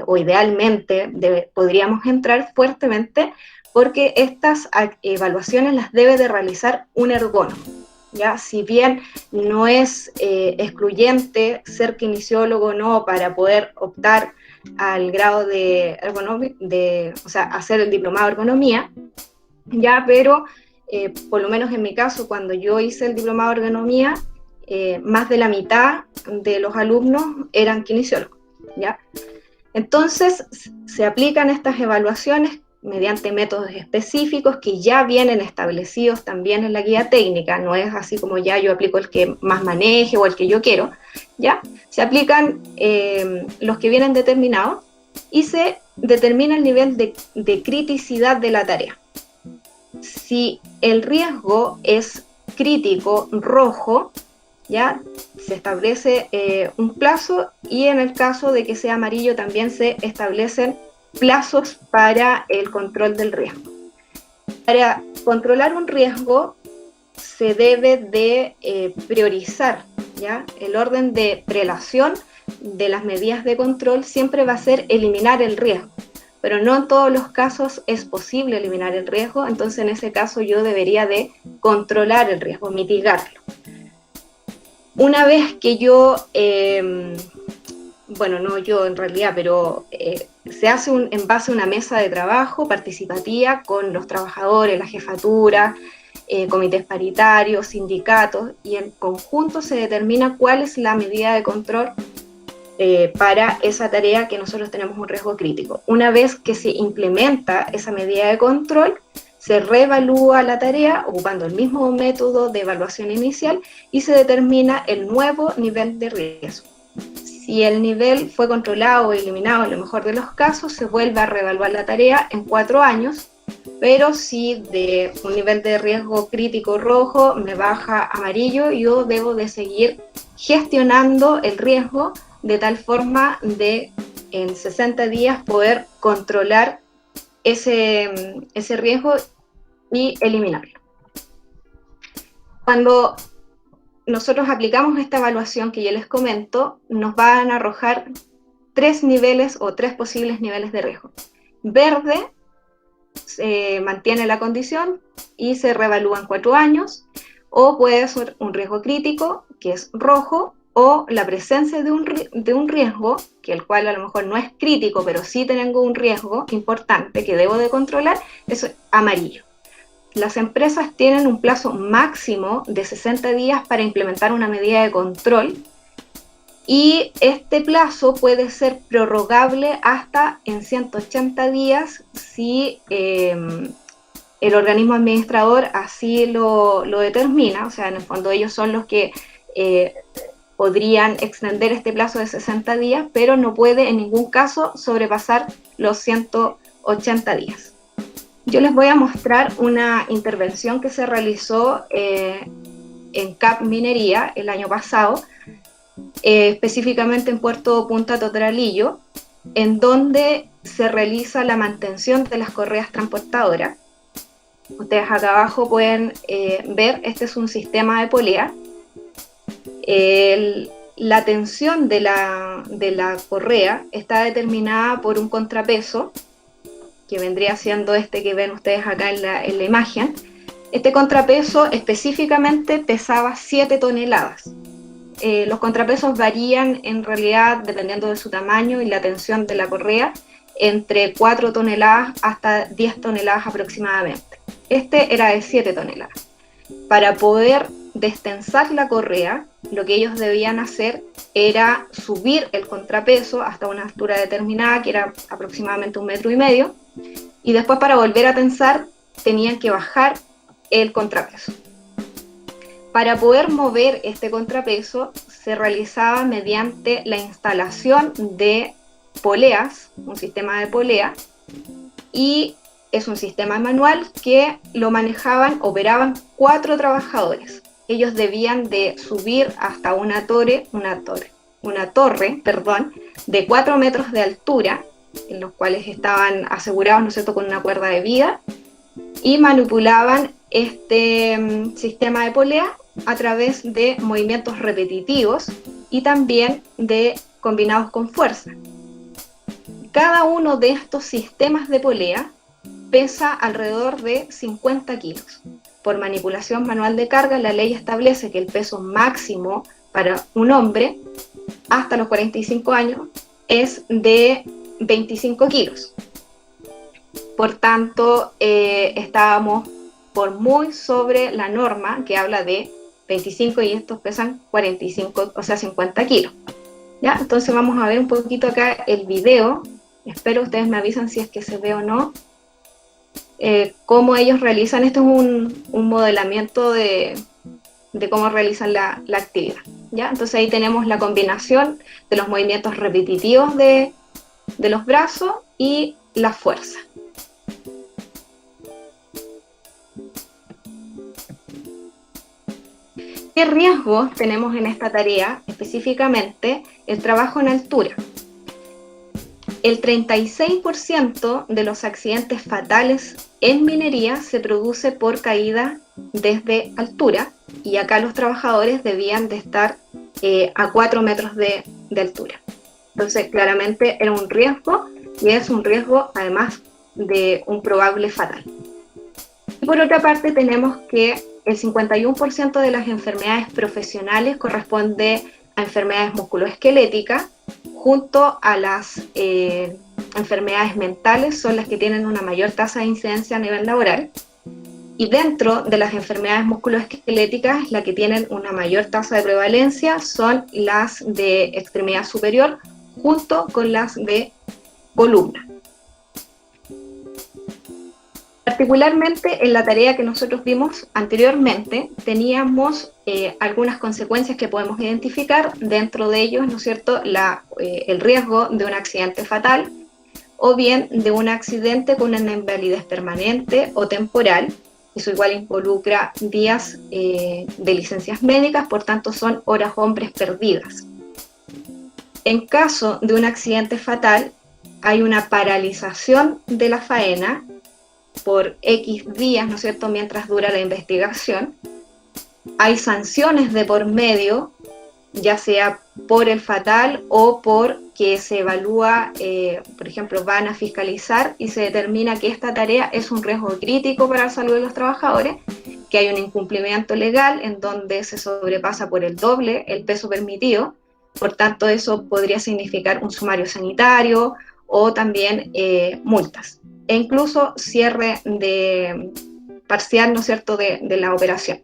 o idealmente podríamos entrar fuertemente, porque estas evaluaciones las debe de realizar un ergónomo. ¿Ya? Si bien no es excluyente ser kinesiólogo o no para poder optar al grado de o sea, hacer el diplomado de ergonomía, ya, pero por lo menos en mi caso, cuando yo hice el diplomado de ergonomía, más de la mitad de los alumnos eran kinesiólogos, ¿ya? Entonces, se aplican estas evaluaciones mediante métodos específicos que ya vienen establecidos también en la guía técnica, no es así como ya yo aplico el que más maneje o el que yo quiero, ¿ya? Se aplican los que vienen determinados y se determina el nivel de criticidad de la tarea. Si el riesgo es crítico, rojo, ya se establece un plazo y en el caso de que sea amarillo también se establecen plazos para el control del riesgo. Para controlar un riesgo se debe de priorizar, ¿ya? El orden de prelación de las medidas de control siempre va a ser eliminar el riesgo, pero no en todos los casos es posible eliminar el riesgo, entonces en ese caso yo debería de controlar el riesgo, mitigarlo. Una vez que yo, bueno, no yo en realidad, pero se hace en base a una mesa de trabajo participativa con los trabajadores, la jefatura, comités paritarios, sindicatos, y en conjunto se determina cuál es la medida de control para esa tarea que nosotros tenemos un riesgo crítico. Una vez que se implementa esa medida de control, se reevalúa la tarea ocupando el mismo método de evaluación inicial y se determina el nuevo nivel de riesgo. Si el nivel fue controlado o eliminado en lo mejor de los casos, se vuelve a reevaluar la tarea en 4 años, pero si de un nivel de riesgo crítico rojo me baja amarillo, yo debo de seguir gestionando el riesgo de tal forma de en 60 días poder controlar ese riesgo y eliminarlo. Cuando nosotros aplicamos esta evaluación que yo les comento, nos van a arrojar 3 niveles o 3 posibles niveles de riesgo. Verde se mantiene la condición y se reevalúa en 4 años, o puede ser un riesgo crítico, que es rojo, o la presencia de un riesgo, que el cual a lo mejor no es crítico, pero sí tengo un riesgo importante que debo de controlar, eso es amarillo. Las empresas tienen un plazo máximo de 60 días para implementar una medida de control, y este plazo puede ser prorrogable hasta en 180 días si el organismo administrador así lo determina. O sea, en el fondo ellos son los que podrían extender este plazo de 60 días, pero no puede en ningún caso sobrepasar los 180 días. Yo les voy a mostrar una intervención que se realizó en CAP Minería el año pasado, específicamente en Puerto Punta Totoralillo, en donde se realiza la mantención de las correas transportadoras. Ustedes acá abajo pueden ver, este es un sistema de polea. La tensión de la correa está determinada por un contrapeso, que vendría siendo este que ven ustedes acá en la imagen. Este contrapeso específicamente pesaba 7 toneladas. Los contrapesos varían en realidad dependiendo de su tamaño y la tensión de la correa, entre 4 toneladas hasta 10 toneladas aproximadamente. Este era de 7 toneladas. Para poder destensar la correa, lo que ellos debían hacer era subir el contrapeso hasta una altura determinada, que era aproximadamente 1,5 metros, y después para volver a tensar tenían que bajar el contrapeso. Para poder mover este contrapeso se realizaba mediante la instalación de poleas, un sistema de polea, y es un sistema manual que lo operaban 4 trabajadores. Ellos debían de subir hasta una torre de 4 metros de altura, en los cuales estaban asegurados, ¿no es cierto?, con una cuerda de vida, y manipulaban este sistema de polea a través de movimientos repetitivos y también de combinados con fuerza. Cada uno de estos sistemas de polea pesa alrededor de 50 kilos. Por manipulación manual de carga, la ley establece que el peso máximo para un hombre hasta los 45 años es de 25 kilos. Por tanto, estábamos por muy sobre la norma que habla de 25 y estos pesan 45, o sea 50 kilos. ¿Ya? Entonces vamos a ver un poquito acá el video. Espero ustedes me avisan si es que se ve o no. Cómo ellos realizan, esto es un modelamiento de cómo realizan la actividad. ¿Ya? Entonces ahí tenemos la combinación de los movimientos repetitivos de los brazos y la fuerza. ¿Qué riesgos tenemos en esta tarea? Específicamente, el trabajo en altura. El 36% de los accidentes fatales en minería se produce por caída desde altura, y acá los trabajadores debían de estar a 4 metros de altura. Entonces, claramente era un riesgo, y es un riesgo además de un probable fatal. Y por otra parte tenemos que el 51% de las enfermedades profesionales corresponde a enfermedades musculoesqueléticas, junto a las enfermedades mentales son las que tienen una mayor tasa de incidencia a nivel laboral, y dentro de las enfermedades musculoesqueléticas las que tienen una mayor tasa de prevalencia son las de extremidad superior junto con las de columna. Particularmente en la tarea que nosotros vimos anteriormente, teníamos algunas consecuencias que podemos identificar, dentro de ellos, ¿no es cierto?, el riesgo de un accidente fatal o bien de un accidente con una invalidez permanente o temporal. Eso igual involucra días de licencias médicas, por tanto son horas hombres perdidas. En caso de un accidente fatal, hay una paralización de la faena por X días, ¿no es cierto?, mientras dura la investigación. Hay sanciones de por medio, ya sea por el fatal o porque se evalúa, por ejemplo, van a fiscalizar y se determina que esta tarea es un riesgo crítico para la salud de los trabajadores, que hay un incumplimiento legal en donde se sobrepasa por el doble el peso permitido. Por tanto, eso podría significar un sumario sanitario o también multas, e incluso cierre parcial, ¿no es cierto?, de la operación.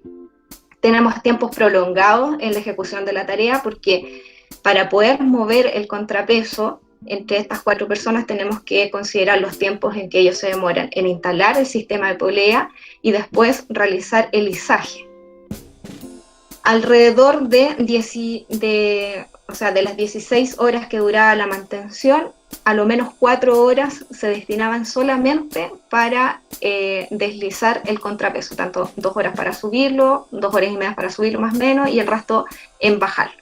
Tenemos tiempos prolongados en la ejecución de la tarea porque para poder mover el contrapeso entre estas 4 personas tenemos que considerar los tiempos en que ellos se demoran en instalar el sistema de polea y después realizar el izaje. Alrededor de las 16 horas que duraba la mantención, a lo menos 4 horas se destinaban solamente para deslizar el contrapeso, tanto 2 horas para subirlo, 2 horas y media para subirlo más o menos, y el resto en bajarlo.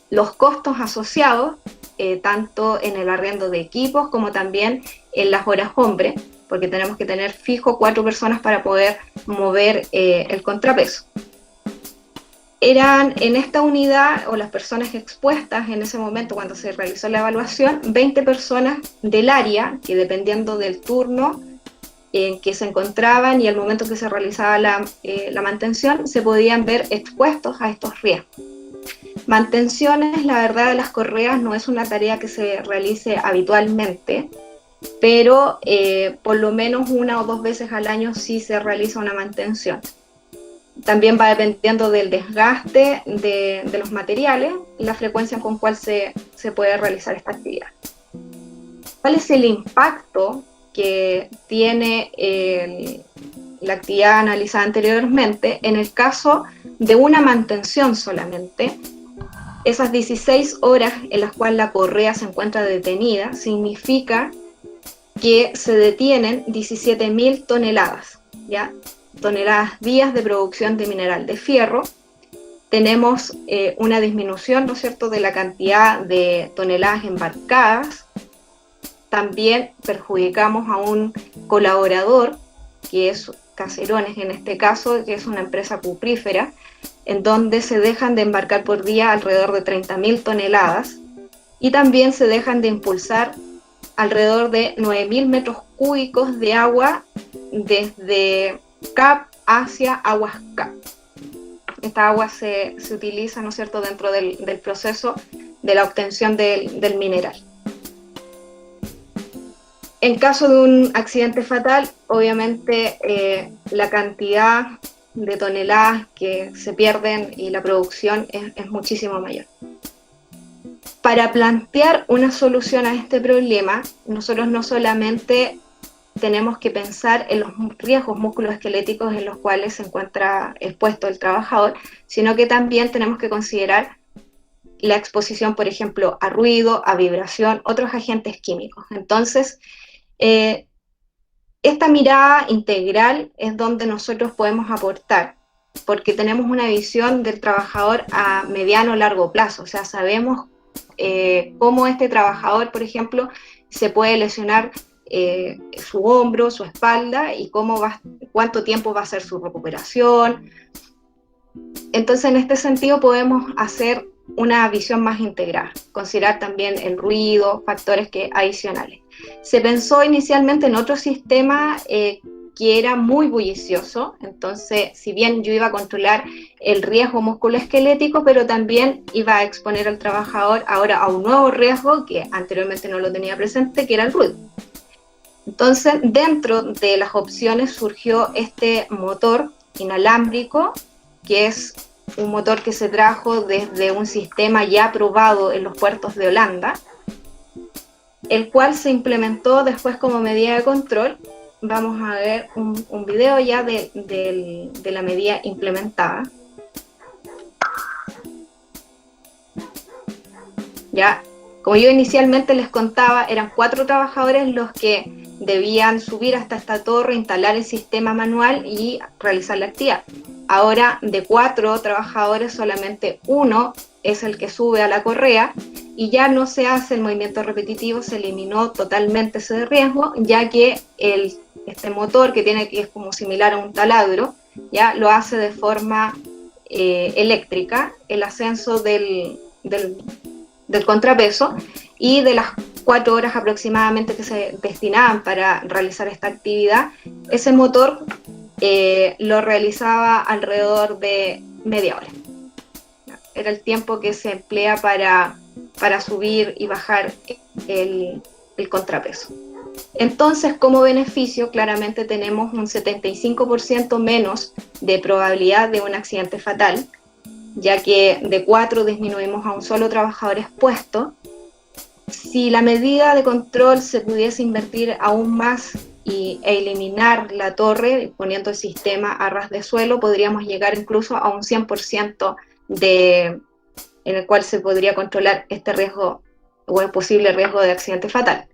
Los costos asociados, tanto en el arriendo de equipos como también en las horas hombre, porque tenemos que tener fijo 4 personas para poder mover el contrapeso. Eran en esta unidad, o las personas expuestas en ese momento cuando se realizó la evaluación, 20 personas del área, que dependiendo del turno en que se encontraban y el momento que se realizaba la mantención, se podían ver expuestos a estos riesgos. Mantenciones, la verdad, de las correas no es una tarea que se realice habitualmente, pero por lo menos 1 o 2 veces al año sí se realiza una mantención. También va dependiendo del desgaste de los materiales y la frecuencia con cual se puede realizar esta actividad. ¿Cuál es el impacto que tiene la actividad analizada anteriormente? En el caso de una mantención solamente, esas 16 horas en las cuales la correa se encuentra detenida, significa que se detienen 17.000 toneladas, ¿ya? Toneladas días de producción de mineral de fierro. Tenemos una disminución, ¿no es cierto?, de la cantidad de toneladas embarcadas. También perjudicamos a un colaborador, que es Caserones en este caso, que es una empresa cuprífera, en donde se dejan de embarcar por día alrededor de 30.000 toneladas y también se dejan de impulsar alrededor de 9.000 metros cúbicos de agua desde CAP hacia aguas CAP. Esta agua se utiliza, ¿no es cierto?, dentro del proceso de la obtención del mineral. En caso de un accidente fatal, obviamente la cantidad de toneladas que se pierden y la producción es muchísimo mayor. Para plantear una solución a este problema, nosotros no solamente tenemos que pensar en los riesgos musculoesqueléticos en los cuales se encuentra expuesto el trabajador, sino que también tenemos que considerar la exposición, por ejemplo, a ruido, a vibración, otros agentes químicos. Entonces, esta mirada integral es donde nosotros podemos aportar, porque tenemos una visión del trabajador a mediano o largo plazo, o sea, sabemos cómo este trabajador, por ejemplo, se puede lesionar su hombro, su espalda, y cuánto tiempo va a ser su recuperación. Entonces, en este sentido podemos hacer una visión más integrada, considerar también el ruido, factores adicionales. Se pensó inicialmente en otro sistema que era muy bullicioso, entonces si bien yo iba a controlar el riesgo musculoesquelético, pero también iba a exponer al trabajador ahora a un nuevo riesgo que anteriormente no lo tenía presente, que era el ruido. Entonces, dentro de las opciones surgió este motor inalámbrico, que es un motor que se trajo desde un sistema ya aprobado en los puertos de Holanda, el cual se implementó después como medida de control vamos a ver un video ya de la medida implementada. Ya, como yo inicialmente les contaba, eran 4 trabajadores los que debían subir hasta esta torre, instalar el sistema manual y realizar la actividad. Ahora, de 4 trabajadores, solamente 1 es el que sube a la correa y ya no se hace el movimiento repetitivo, se eliminó totalmente ese riesgo, ya que este motor, que es como similar a un taladro, ya lo hace de forma eléctrica, el ascenso del contrapeso, y de las 4 horas aproximadamente que se destinaban para realizar esta actividad, ese motor lo realizaba alrededor de media hora. Era el tiempo que se emplea para subir y bajar el contrapeso. Entonces, como beneficio, claramente tenemos un 75% menos de probabilidad de un accidente fatal, ya que de 4 disminuimos a un solo trabajador expuesto. Si la medida de control se pudiese invertir aún más e eliminar la torre, poniendo el sistema a ras de suelo, podríamos llegar incluso a un 100% en el cual se podría controlar este riesgo o el posible riesgo de accidente fatal.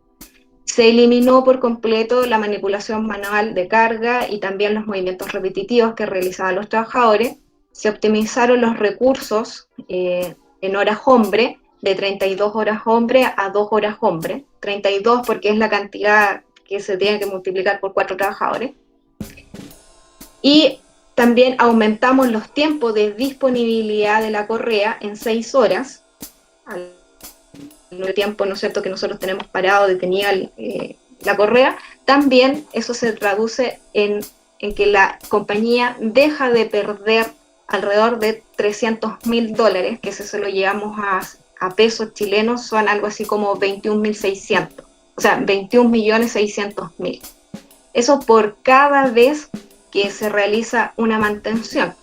Se eliminó por completo la manipulación manual de carga y también los movimientos repetitivos que realizaban los trabajadores. Se optimizaron los recursos en horas hombre, de 32 horas hombre a 2 horas hombre, 32 porque es la cantidad que se tiene que multiplicar por 4 trabajadores. Y también aumentamos los tiempos de disponibilidad de la correa en 6 horas, al tiempo, ¿no es cierto?, que nosotros tenemos parado, detenida la correa. También eso se traduce en que la compañía deja de perder alrededor de $300.000, que si se lo llevamos a pesos chilenos son algo así como 21.600.000, o sea, 21.600.000. Eso por cada vez que se realiza una mantención.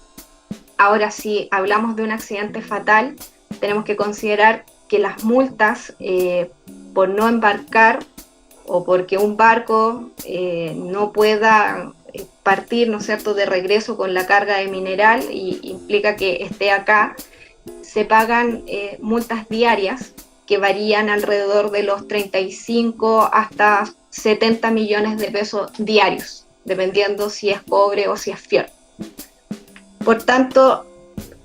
Ahora, si hablamos de un accidente fatal, tenemos que considerar que las multas por no embarcar o porque un barco no pueda partir, ¿no es cierto?, de regreso con la carga de mineral y implica que esté acá, se pagan multas diarias que varían alrededor de los 35 hasta 70 millones de pesos diarios, dependiendo si es cobre o si es fierro. Por tanto,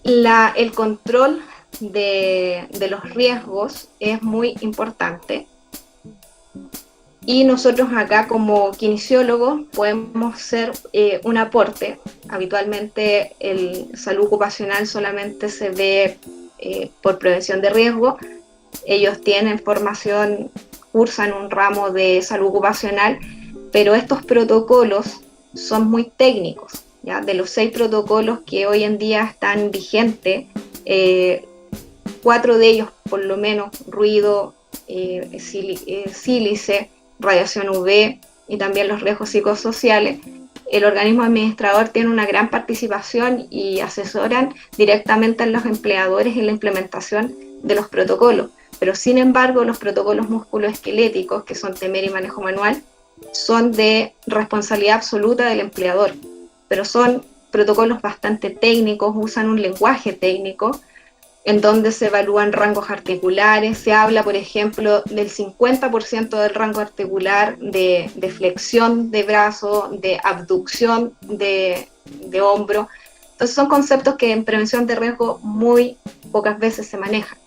el control de los riesgos es muy importante. Y nosotros acá como kinesiólogos podemos ser un aporte. Habitualmente el salud ocupacional solamente se ve por prevención de riesgo. Ellos tienen formación, cursan un ramo de salud ocupacional, pero estos protocolos son muy técnicos, ¿ya? De los 6 protocolos que hoy en día están vigentes, 4 de ellos por lo menos, ruido, sílice, radiación UV y también los riesgos psicosociales, el organismo administrador tiene una gran participación y asesoran directamente a los empleadores en la implementación de los protocolos. Pero sin embargo, los protocolos musculoesqueléticos, que son temer y manejo manual, son de responsabilidad absoluta del empleador, pero son protocolos bastante técnicos, usan un lenguaje técnico, en donde se evalúan rangos articulares. Se habla, por ejemplo, del 50% del rango articular de flexión de brazo, de abducción de hombro. Entonces son conceptos que en prevención de riesgo muy pocas veces se manejan.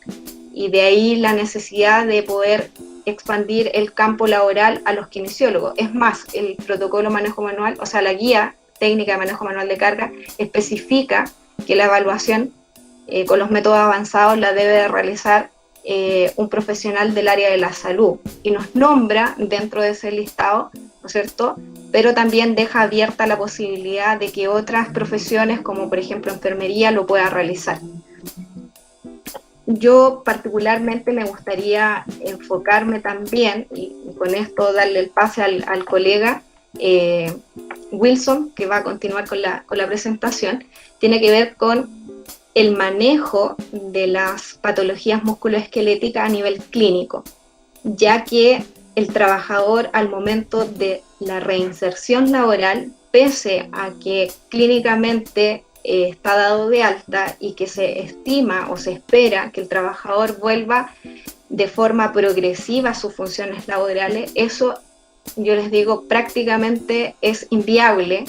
Y de ahí la necesidad de poder expandir el campo laboral a los kinesiólogos. Es más, el protocolo manejo manual, o sea, la guía técnica de manejo manual de carga, especifica que la evaluación con los métodos avanzados la debe realizar un profesional del área de la salud y nos nombra dentro de ese listado, ¿no es cierto?, pero también deja abierta la posibilidad de que otras profesiones, como por ejemplo enfermería, lo puedan realizar. Yo particularmente me gustaría enfocarme también, y con esto darle el pase al colega Wilson, que va a continuar con la presentación, tiene que ver con el manejo de las patologías musculoesqueléticas a nivel clínico, ya que el trabajador al momento de la reinserción laboral, pese a que clínicamente está dado de alta y que se estima o se espera que el trabajador vuelva de forma progresiva a sus funciones laborales, eso yo les digo prácticamente es inviable,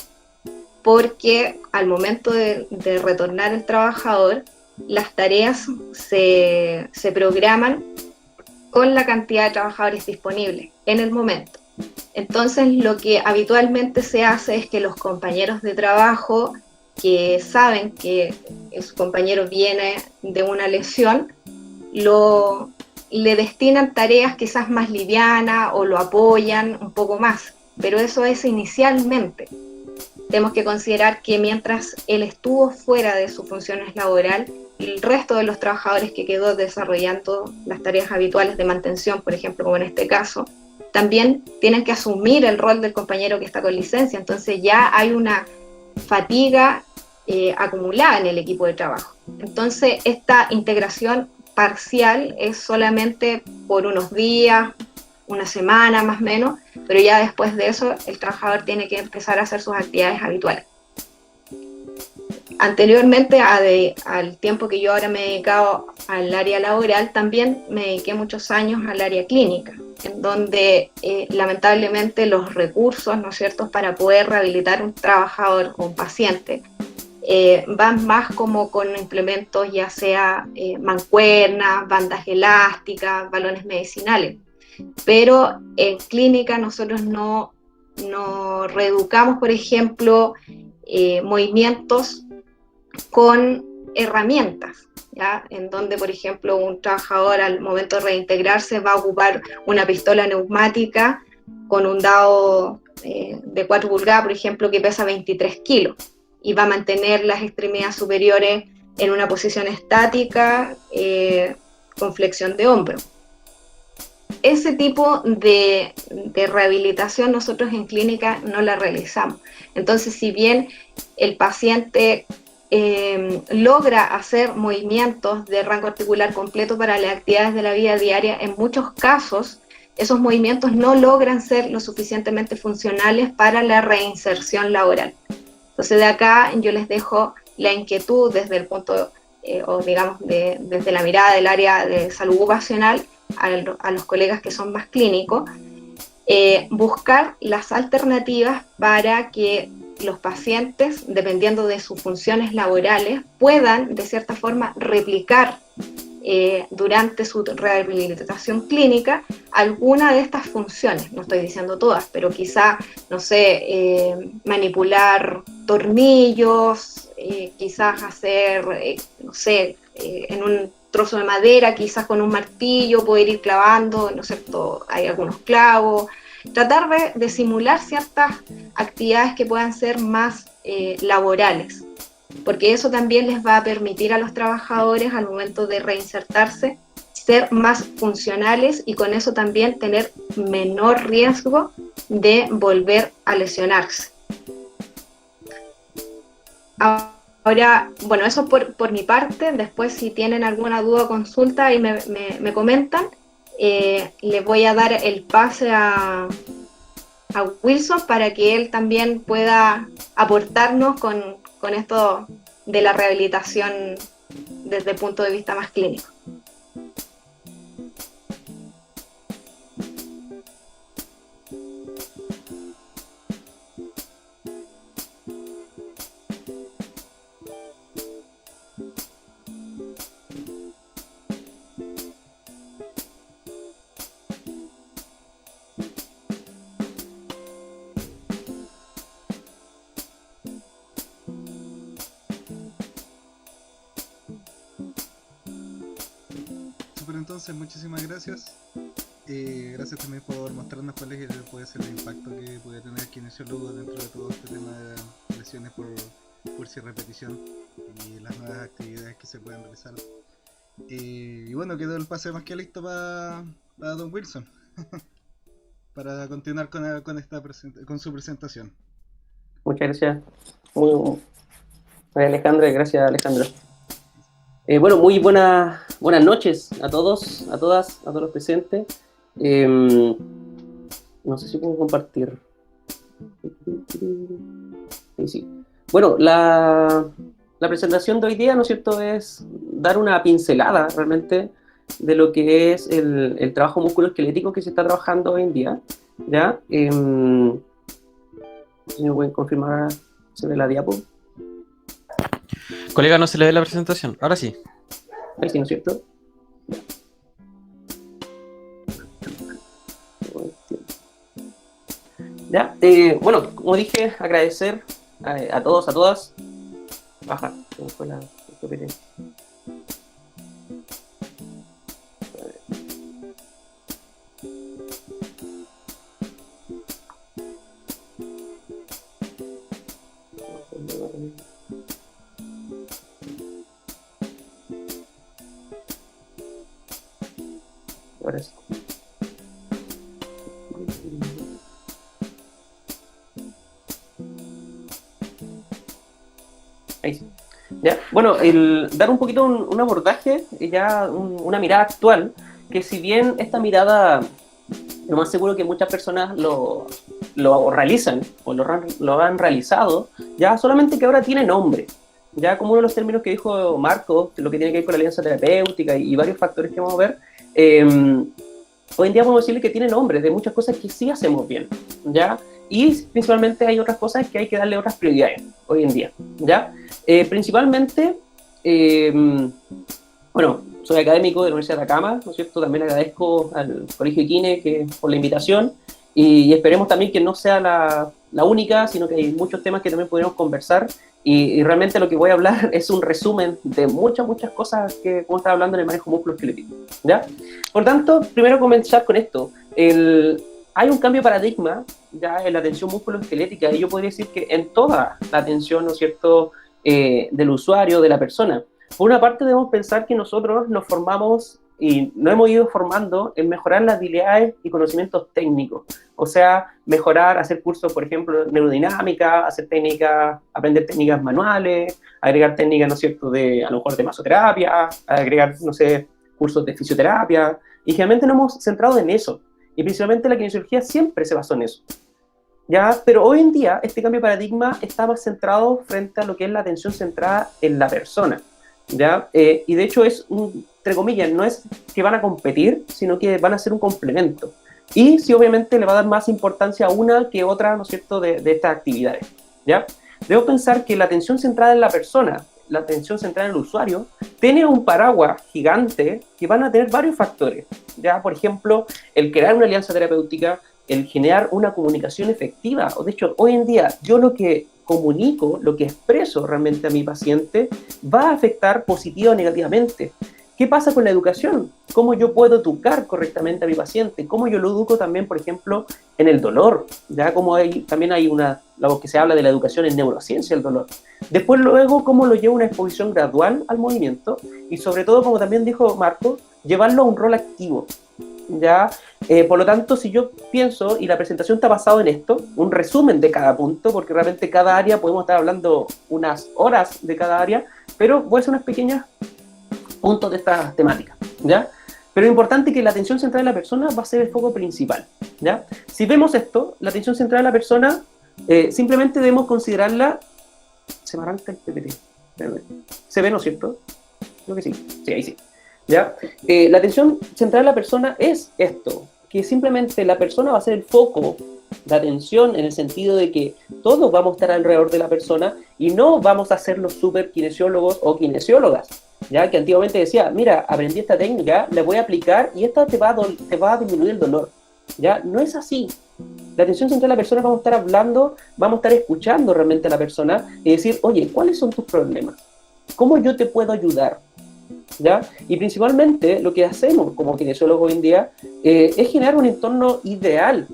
porque al momento de retornar el trabajador, las tareas se programan con la cantidad de trabajadores disponibles en el momento. Entonces, lo que habitualmente se hace es que los compañeros de trabajo que saben que su compañero viene de una lesión, le destinan tareas quizás más livianas o lo apoyan un poco más, pero eso es inicialmente. Tenemos que considerar que mientras él estuvo fuera de sus funciones laborales, el resto de los trabajadores que quedó desarrollando las tareas habituales de mantención, por ejemplo, como en este caso, también tienen que asumir el rol del compañero que está con licencia. Entonces ya hay una fatiga acumulada en el equipo de trabajo. Entonces esta integración parcial es solamente por unos días, una semana más o menos, pero ya después de eso el trabajador tiene que empezar a hacer sus actividades habituales. Anteriormente al tiempo que yo ahora me he dedicado al área laboral, también me dediqué muchos años al área clínica, en donde lamentablemente los recursos, ¿no es cierto?, para poder rehabilitar un trabajador o un paciente van más como con implementos, ya sea mancuernas, bandas elásticas, balones medicinales. Pero en clínica nosotros no reeducamos, por ejemplo, movimientos con herramientas, ¿ya? En donde, por ejemplo, un trabajador al momento de reintegrarse va a ocupar una pistola neumática con un dado de 4 pulgadas, por ejemplo, que pesa 23 kilos, y va a mantener las extremidades superiores en una posición estática con flexión de hombro. Ese tipo de rehabilitación nosotros en clínica no la realizamos. Entonces, si bien el paciente logra hacer movimientos de rango articular completo para las actividades de la vida diaria, en muchos casos esos movimientos no logran ser lo suficientemente funcionales para la reinserción laboral. Entonces, de acá yo les dejo la inquietud desde el punto, o digamos, desde la mirada del área de salud ocupacional, a los colegas que son más clínicos, buscar las alternativas para que los pacientes, dependiendo de sus funciones laborales, puedan de cierta forma replicar durante su rehabilitación clínica alguna de estas funciones. No estoy diciendo todas, pero quizá, no sé, manipular tornillos, quizás hacer, no sé, en un trozo de madera, quizás con un martillo, poder ir clavando, ¿no es cierto?, hay algunos clavos, tratar de simular ciertas actividades que puedan ser más laborales, porque eso también les va a permitir a los trabajadores al momento de reinsertarse ser más funcionales y con eso también tener menor riesgo de volver a lesionarse. Ahora, bueno, eso por mi parte. Después, si tienen alguna duda o consulta y me comentan, les voy a dar el pase a Wilson para que él también pueda aportarnos con esto de la rehabilitación desde el punto de vista más clínico. Entonces, muchísimas gracias. Gracias también por mostrarnos cuál puede ser el impacto que puede tener el kinesiólogo dentro de todo este tema de lesiones por fuerza y repetición y las nuevas actividades que se pueden realizar. Y bueno, quedó el pase más que listo para Don Wilson para continuar con su presentación. Muchas gracias. Muy Alejandra, gracias Alejandro. Bueno, muy buenas noches a todos, a todas, a todos los presentes. No sé si puedo compartir. Sí, sí. Bueno, la presentación de hoy día, ¿no es cierto?, es dar una pincelada realmente de lo que es el trabajo musculoesquelético que se está trabajando hoy en día, ¿ya? Si me pueden confirmar, se ve la diapo. Colega, no se le ve la presentación. Ahora sí. Ahí sí, ¿no es cierto? Ya, bueno, como dije, agradecer a todos, a todas. Baja, se me fue la PPT. Ahora sí. Ahí sí. ¿Ya? Bueno, dar un poquito un abordaje, una mirada actual, que si bien esta mirada, lo más seguro que muchas personas lo realizan o lo han realizado, ya solamente que ahora tiene nombre. Ya como uno de los términos que dijo Marco, lo que tiene que ver con la alianza terapéutica y varios factores que vamos a ver, hoy en día podemos decirle que tiene nombre de muchas cosas que sí hacemos bien, ¿ya? Y principalmente hay otras cosas que hay que darle otras prioridades hoy en día, ¿ya? Principalmente, bueno, soy académico de la Universidad de Atacama, ¿no es cierto? También agradezco al Colegio Iquine por la invitación y esperemos también que no sea la única, sino que hay muchos temas que también podríamos conversar y realmente lo que voy a hablar es un resumen de muchas cosas que podemos estar hablando en el manejo musculoesquelético, ¿ya? Por tanto, primero comenzar con esto. Hay un cambio de paradigma ya en la atención musculoesquelética y yo podría decir que en toda la atención, ¿no es cierto?, del usuario, de la persona. Por una parte debemos pensar que nosotros nos formamos y nos hemos ido formando en mejorar las habilidades y conocimientos técnicos, o sea, mejorar, hacer cursos, por ejemplo, de neurodinámica, hacer técnicas, aprender técnicas manuales, agregar técnicas, ¿no es cierto?, de a lo mejor de masoterapia, agregar, no sé, cursos de fisioterapia, y generalmente nos hemos centrado en eso, y principalmente la kinesiología siempre se basó en eso. ¿Ya? Pero hoy en día este cambio de paradigma está más centrado frente a lo que es la atención centrada en la persona, ¿ya? Y de hecho es, entre comillas, no es que van a competir, sino que van a ser un complemento. Y sí, obviamente, le va a dar más importancia a una que otra, ¿no es cierto?, de estas actividades, ¿ya? Debo pensar que la atención centrada en la persona, la atención centrada en el usuario, tiene un paraguas gigante que van a tener varios factores, ¿ya? Por ejemplo, el crear una alianza terapéutica, el generar una comunicación efectiva. O de hecho, hoy en día, yo lo que comunico, lo que expreso realmente a mi paciente, va a afectar positiva o negativamente. ¿Qué pasa con la educación? ¿Cómo yo puedo educar correctamente a mi paciente? ¿Cómo yo lo educo también, por ejemplo, en el dolor? Ya como también hay lo que se habla de la educación en neurociencia del dolor. Después, luego, cómo lo llevo a una exposición gradual al movimiento y sobre todo, como también dijo Marco, llevarlo a un rol activo. ¿Ya? Por lo tanto, si yo pienso, y la presentación está basada en esto, un resumen de cada punto, porque realmente cada área podemos estar hablando unas horas de cada área, pero voy a hacer unos pequeños puntos de esta temática, ¿ya? Pero lo importante es que la atención central de la persona va a ser el foco principal, ¿ya? Si vemos esto, la atención central de la persona, simplemente debemos considerarla... Se me arranca el PPT. ¿Se ve, no es cierto? Creo que sí. Sí, ahí sí. ¿Ya? La atención central de la persona es esto, que simplemente la persona va a ser el foco de atención en el sentido de que todos vamos a estar alrededor de la persona y no vamos a ser los super kinesiólogos o kinesiólogas, ¿ya? Que antiguamente decía, mira, aprendí esta técnica, la voy a aplicar y esta te va a disminuir el dolor, ¿ya? No es así. La atención central de la persona vamos a estar hablando, vamos a estar escuchando realmente a la persona y decir, oye, ¿cuáles son tus problemas? ¿Cómo yo te puedo ayudar? ¿Ya? Y principalmente lo que hacemos como kinesiólogos hoy en día es generar un entorno ideal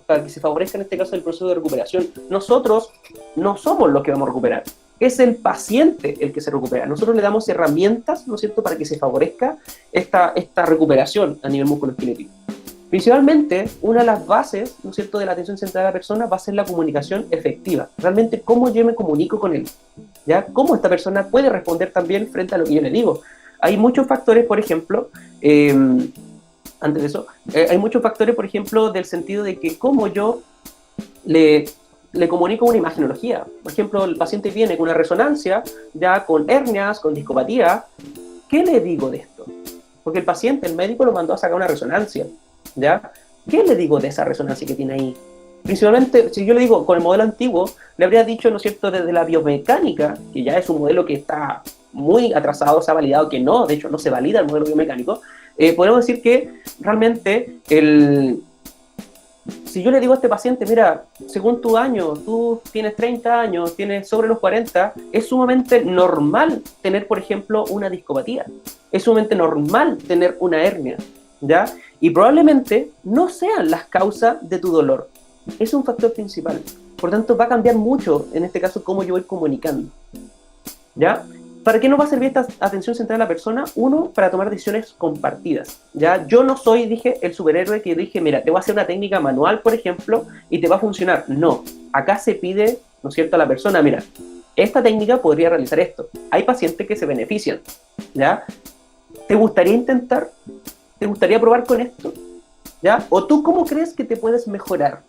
para que se favorezca en este caso el proceso de recuperación. Nosotros no somos los que vamos a recuperar, es el paciente el que se recupera. Nosotros le damos herramientas, ¿no es cierto?, para que se favorezca esta recuperación a nivel musculoesquelético. Principalmente, una de las bases, ¿no es cierto?, de la atención central de la persona va a ser la comunicación efectiva. Realmente, cómo yo me comunico con él, ¿ya? Cómo esta persona puede responder también frente a lo que yo le digo. Hay muchos factores, por ejemplo, antes de eso, hay muchos factores, por ejemplo, del sentido de que cómo yo le comunico una imagenología. Por ejemplo, el paciente viene con una resonancia, ya con hernias, con discopatía. ¿Qué le digo de esto? Porque el paciente, el médico lo mandó a sacar una resonancia, ¿ya? ¿Qué le digo de esa resonancia que tiene ahí? Principalmente, si yo le digo con el modelo antiguo, le habría dicho, ¿no es cierto?, desde la biomecánica, que ya es un modelo que está muy atrasado, se ha validado que no, de hecho no se valida el modelo biomecánico, podemos decir que realmente si yo le digo a este paciente, mira, según tu año, tú tienes 30 años, tienes sobre los 40, es sumamente normal tener, por ejemplo, una discopatía. Es sumamente normal tener una hernia, ¿ya? Y probablemente no sean las causas de tu dolor. Es un factor principal. Por tanto, va a cambiar mucho, en este caso, cómo yo voy comunicando, ¿ya? ¿Para qué nos va a servir esta atención centrada a la persona? Uno, para tomar decisiones compartidas, ¿ya? Yo no soy, dije, el superhéroe que dije, mira, te voy a hacer una técnica manual, por ejemplo, y te va a funcionar. No, acá se pide, ¿no es cierto?, a la persona, mira, esta técnica podría realizar esto. Hay pacientes que se benefician, ¿ya? ¿Te gustaría intentar? ¿Te gustaría probar con esto? ¿Ya? ¿O tú cómo crees que te puedes mejorar?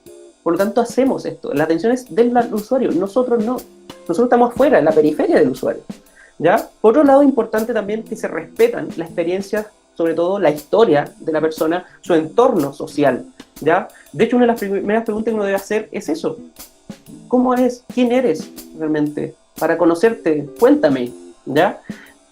Por lo tanto, hacemos esto. La atención es del usuario, nosotros no. Nosotros estamos fuera, en la periferia del usuario, ¿ya? Por otro lado, importante también que se respetan la experiencia, sobre todo la historia de la persona, su entorno social, ¿ya? De hecho, una de las primeras preguntas que uno debe hacer es eso. ¿Cómo es? ¿Quién eres realmente? Para conocerte, cuéntame, ¿ya?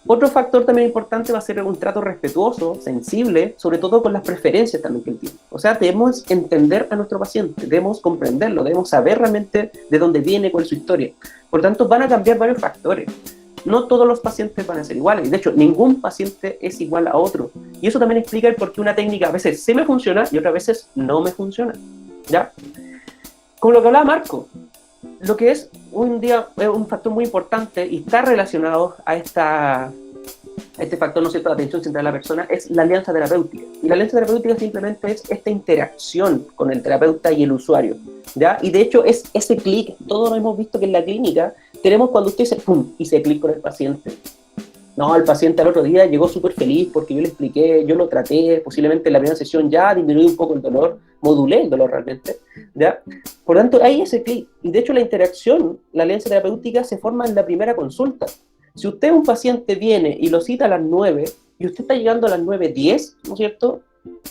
Otro factor también importante va a ser un trato respetuoso, sensible, sobre todo con las preferencias también que él tiene. O sea, debemos entender a nuestro paciente, debemos comprenderlo, debemos saber realmente de dónde viene, cuál es su historia. Por tanto, van a cambiar varios factores. No todos los pacientes van a ser iguales. De hecho, ningún paciente es igual a otro. Y eso también explica el por qué una técnica a veces sí me funciona y otras veces no me funciona, ¿ya? Como lo que hablaba Marco, lo que es un factor muy importante y está relacionado a este factor, ¿no es cierto?, de atención central a la persona, es la alianza terapéutica. Y la alianza terapéutica simplemente es esta interacción con el terapeuta y el usuario, ¿ya? Y de hecho es ese clic, todos lo hemos visto que en la clínica tenemos cuando usted se pum, y se clic con el paciente. No, el paciente al otro día llegó súper feliz porque yo le expliqué, yo lo traté, posiblemente en la primera sesión ya disminuí un poco el dolor, modulé el dolor realmente, ¿ya? Por lo tanto, hay ese clic. Y de hecho la interacción, la alianza terapéutica se forma en la primera consulta. Si usted, un paciente, viene y lo cita a las 9 y usted está llegando a las 9:10, ¿no es cierto?,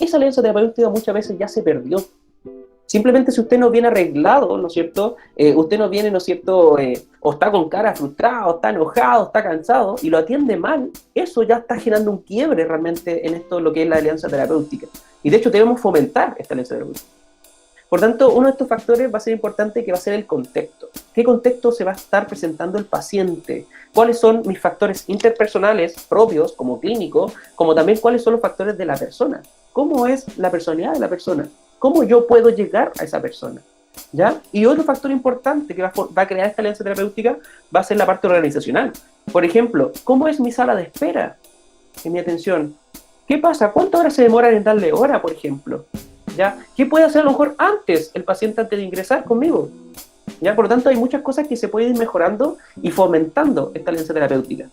esa alianza terapéutica muchas veces ya se perdió. Simplemente si usted no viene arreglado, ¿no es cierto?, usted no viene, ¿no es cierto?, o está con cara frustrada, o está enojado, está cansado, y lo atiende mal, eso ya está generando un quiebre realmente en esto, lo que es la alianza terapéutica. Y de hecho debemos fomentar esta alianza terapéutica. Por tanto, uno de estos factores va a ser importante, que va a ser el contexto. ¿Qué contexto se va a estar presentando el paciente? ¿Cuáles son mis factores interpersonales propios, como clínico, como también cuáles son los factores de la persona? ¿Cómo es la personalidad de la persona? ¿Cómo yo puedo llegar a esa persona? ¿Ya? Y otro factor importante que va a crear esta alianza terapéutica va a ser la parte organizacional. Por ejemplo, ¿cómo es mi sala de espera en mi atención? ¿Qué pasa? ¿Cuántas horas se demoran en darle hora, por ejemplo? ¿Ya? ¿Qué puede hacer a lo mejor antes el paciente antes de ingresar conmigo? ¿Ya? Por lo tanto, hay muchas cosas que se pueden ir mejorando y fomentando esta alianza terapéutica.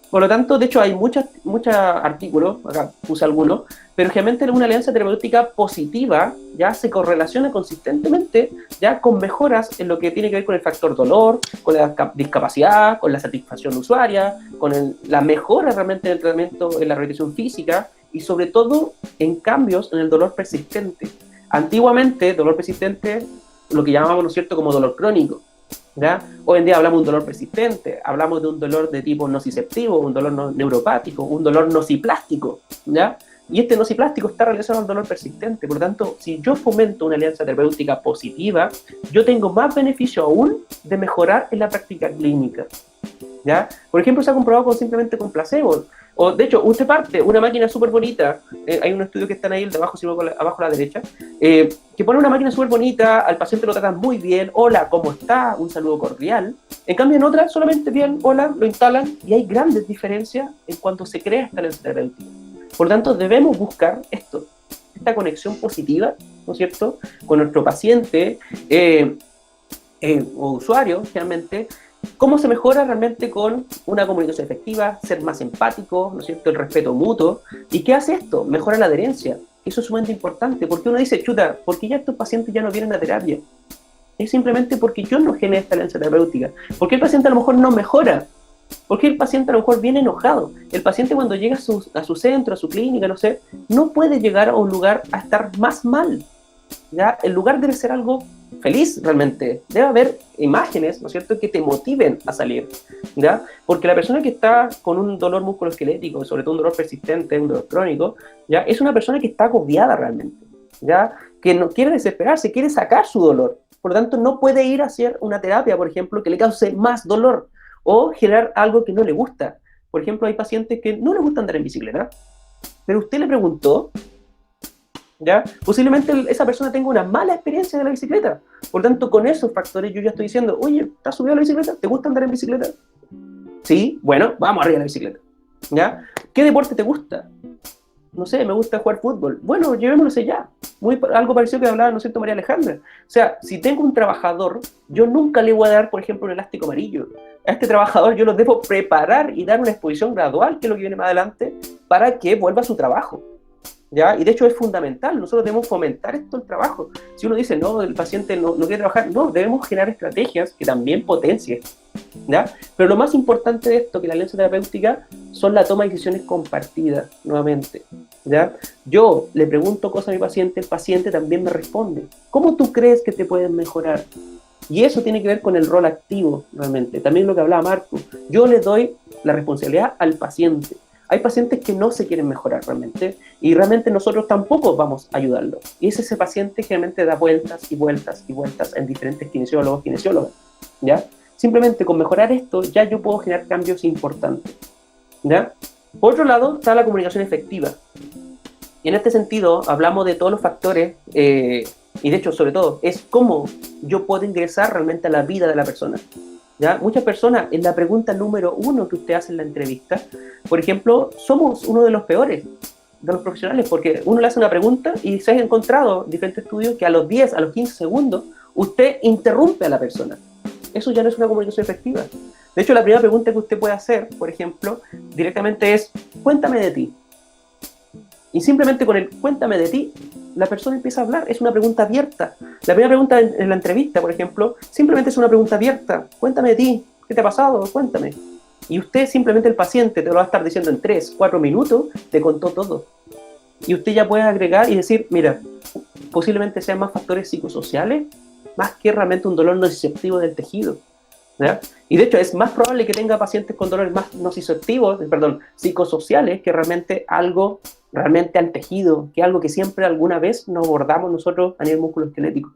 Por lo tanto, de hecho, hay muchos artículos, acá puse algunos, pero generalmente una alianza terapéutica positiva ya se correlaciona consistentemente ya con mejoras en lo que tiene que ver con el factor dolor, con la discapacidad, con la satisfacción usuaria, con la mejora realmente del tratamiento en la rehabilitación física y sobre todo en cambios en el dolor persistente. Antiguamente, dolor persistente, lo que llamábamos, ¿no es cierto?, como dolor crónico, ¿ya? Hoy en día hablamos de un dolor persistente, hablamos de un dolor de tipo nociceptivo, un dolor neuropático, un dolor nociplástico, ¿ya? Y este nociplástico está relacionado al dolor persistente. Por lo tanto, si yo fomento una alianza terapéutica positiva, yo tengo más beneficio aún de mejorar en la práctica clínica, ¿ya? Por ejemplo, se ha comprobado simplemente con placebo. O, de hecho, usted parte una máquina súper bonita, hay unos estudios que están ahí, de abajo, abajo a la derecha, que pone una máquina súper bonita, al paciente lo tratan muy bien, hola, ¿cómo está? Un saludo cordial. En cambio, en otra, solamente bien, hola, lo instalan, y hay grandes diferencias en cuanto se crea esta alianza terapéutica. Por lo tanto, debemos buscar esta conexión positiva, ¿no es cierto?, con nuestro paciente o usuario, realmente. ¿Cómo se mejora realmente con una comunicación efectiva? Ser más empático, ¿no es cierto?, el respeto mutuo. ¿Y qué hace esto? Mejora la adherencia. Eso es sumamente importante, porque uno dice, chuta, ¿por qué ya estos pacientes ya no vienen a terapia? Es simplemente porque yo no genero esta alianza terapéutica. Porque el paciente a lo mejor no mejora. Porque el paciente a lo mejor viene enojado. El paciente cuando llega a su centro, a su clínica, no sé, no puede llegar a un lugar a estar más mal. ¿Ya? El lugar debe ser algo feliz realmente. Debe haber imágenes, ¿no es cierto?, que te motiven a salir. ¿Ya? Porque la persona que está con un dolor musculoesquelético, sobre todo un dolor persistente, un dolor crónico, ¿ya?, es una persona que está agobiada realmente. ¿Ya? Que no quiere desesperarse, quiere sacar su dolor. Por lo tanto, no puede ir a hacer una terapia, por ejemplo, que le cause más dolor o generar algo que no le gusta. Por ejemplo, hay pacientes que no les gusta andar en bicicleta, pero usted le preguntó, ¿ya? Posiblemente esa persona tenga una mala experiencia de la bicicleta. Por lo tanto, con esos factores yo ya estoy diciendo, oye, ¿estás subido a la bicicleta? ¿Te gusta andar en bicicleta? Sí, bueno, vamos arriba de la bicicleta. ¿Ya? ¿Qué deporte te gusta? No sé, me gusta jugar fútbol. Bueno, llevémoslo ya. Algo parecido que hablaba, ¿no es cierto?, María Alejandra. O sea, si tengo un trabajador, yo nunca le voy a dar, por ejemplo, un elástico amarillo. A este trabajador yo lo debo preparar y dar una exposición gradual, que es lo que viene más adelante, para que vuelva a su trabajo. ¿Ya? Y de hecho es fundamental, nosotros debemos fomentar esto el trabajo. Si uno dice, no, el paciente no quiere trabajar, no, debemos generar estrategias que también potencien. ¿Ya? Pero lo más importante de esto, que la alianza terapéutica, son la toma de decisiones compartidas, nuevamente. ¿Ya? Yo le pregunto cosas a mi paciente, el paciente también me responde. ¿Cómo tú crees que te pueden mejorar? Y eso tiene que ver con el rol activo, realmente. También lo que hablaba Marco. Yo le doy la responsabilidad al paciente. Hay pacientes que no se quieren mejorar realmente, y realmente nosotros tampoco vamos a ayudarlo. Y es ese paciente que realmente da vueltas y vueltas y vueltas en diferentes kinesiólogas, ¿ya? Simplemente con mejorar esto, ya yo puedo generar cambios importantes, ¿ya? Por otro lado, está la comunicación efectiva. Y en este sentido, hablamos de todos los factores, y de hecho, sobre todo, es cómo yo puedo ingresar realmente a la vida de la persona. ¿Ya? Muchas personas, en la pregunta número 1 que usted hace en la entrevista, por ejemplo, somos uno de los peores de los profesionales, porque uno le hace una pregunta y se han encontrado diferentes estudios que a los 10, a los 15 segundos, usted interrumpe a la persona. Eso ya no es una comunicación efectiva. De hecho, la primera pregunta que usted puede hacer, por ejemplo, directamente es, cuéntame de ti. Y simplemente con el cuéntame de ti, la persona empieza a hablar, es una pregunta abierta. La primera pregunta en la entrevista, por ejemplo, simplemente es una pregunta abierta. Cuéntame de ti, ¿qué te ha pasado? Cuéntame. Y usted, simplemente el paciente, te lo va a estar diciendo en 3, 4 minutos, te contó todo. Y usted ya puede agregar y decir, mira, posiblemente sean más factores psicosociales, más que realmente un dolor nociceptivo del tejido. ¿Ya? Y de hecho es más probable que tenga pacientes con dolores más psicosociales, que realmente algo realmente al tejido, que algo que siempre alguna vez nos abordamos nosotros a nivel musculoesquelético.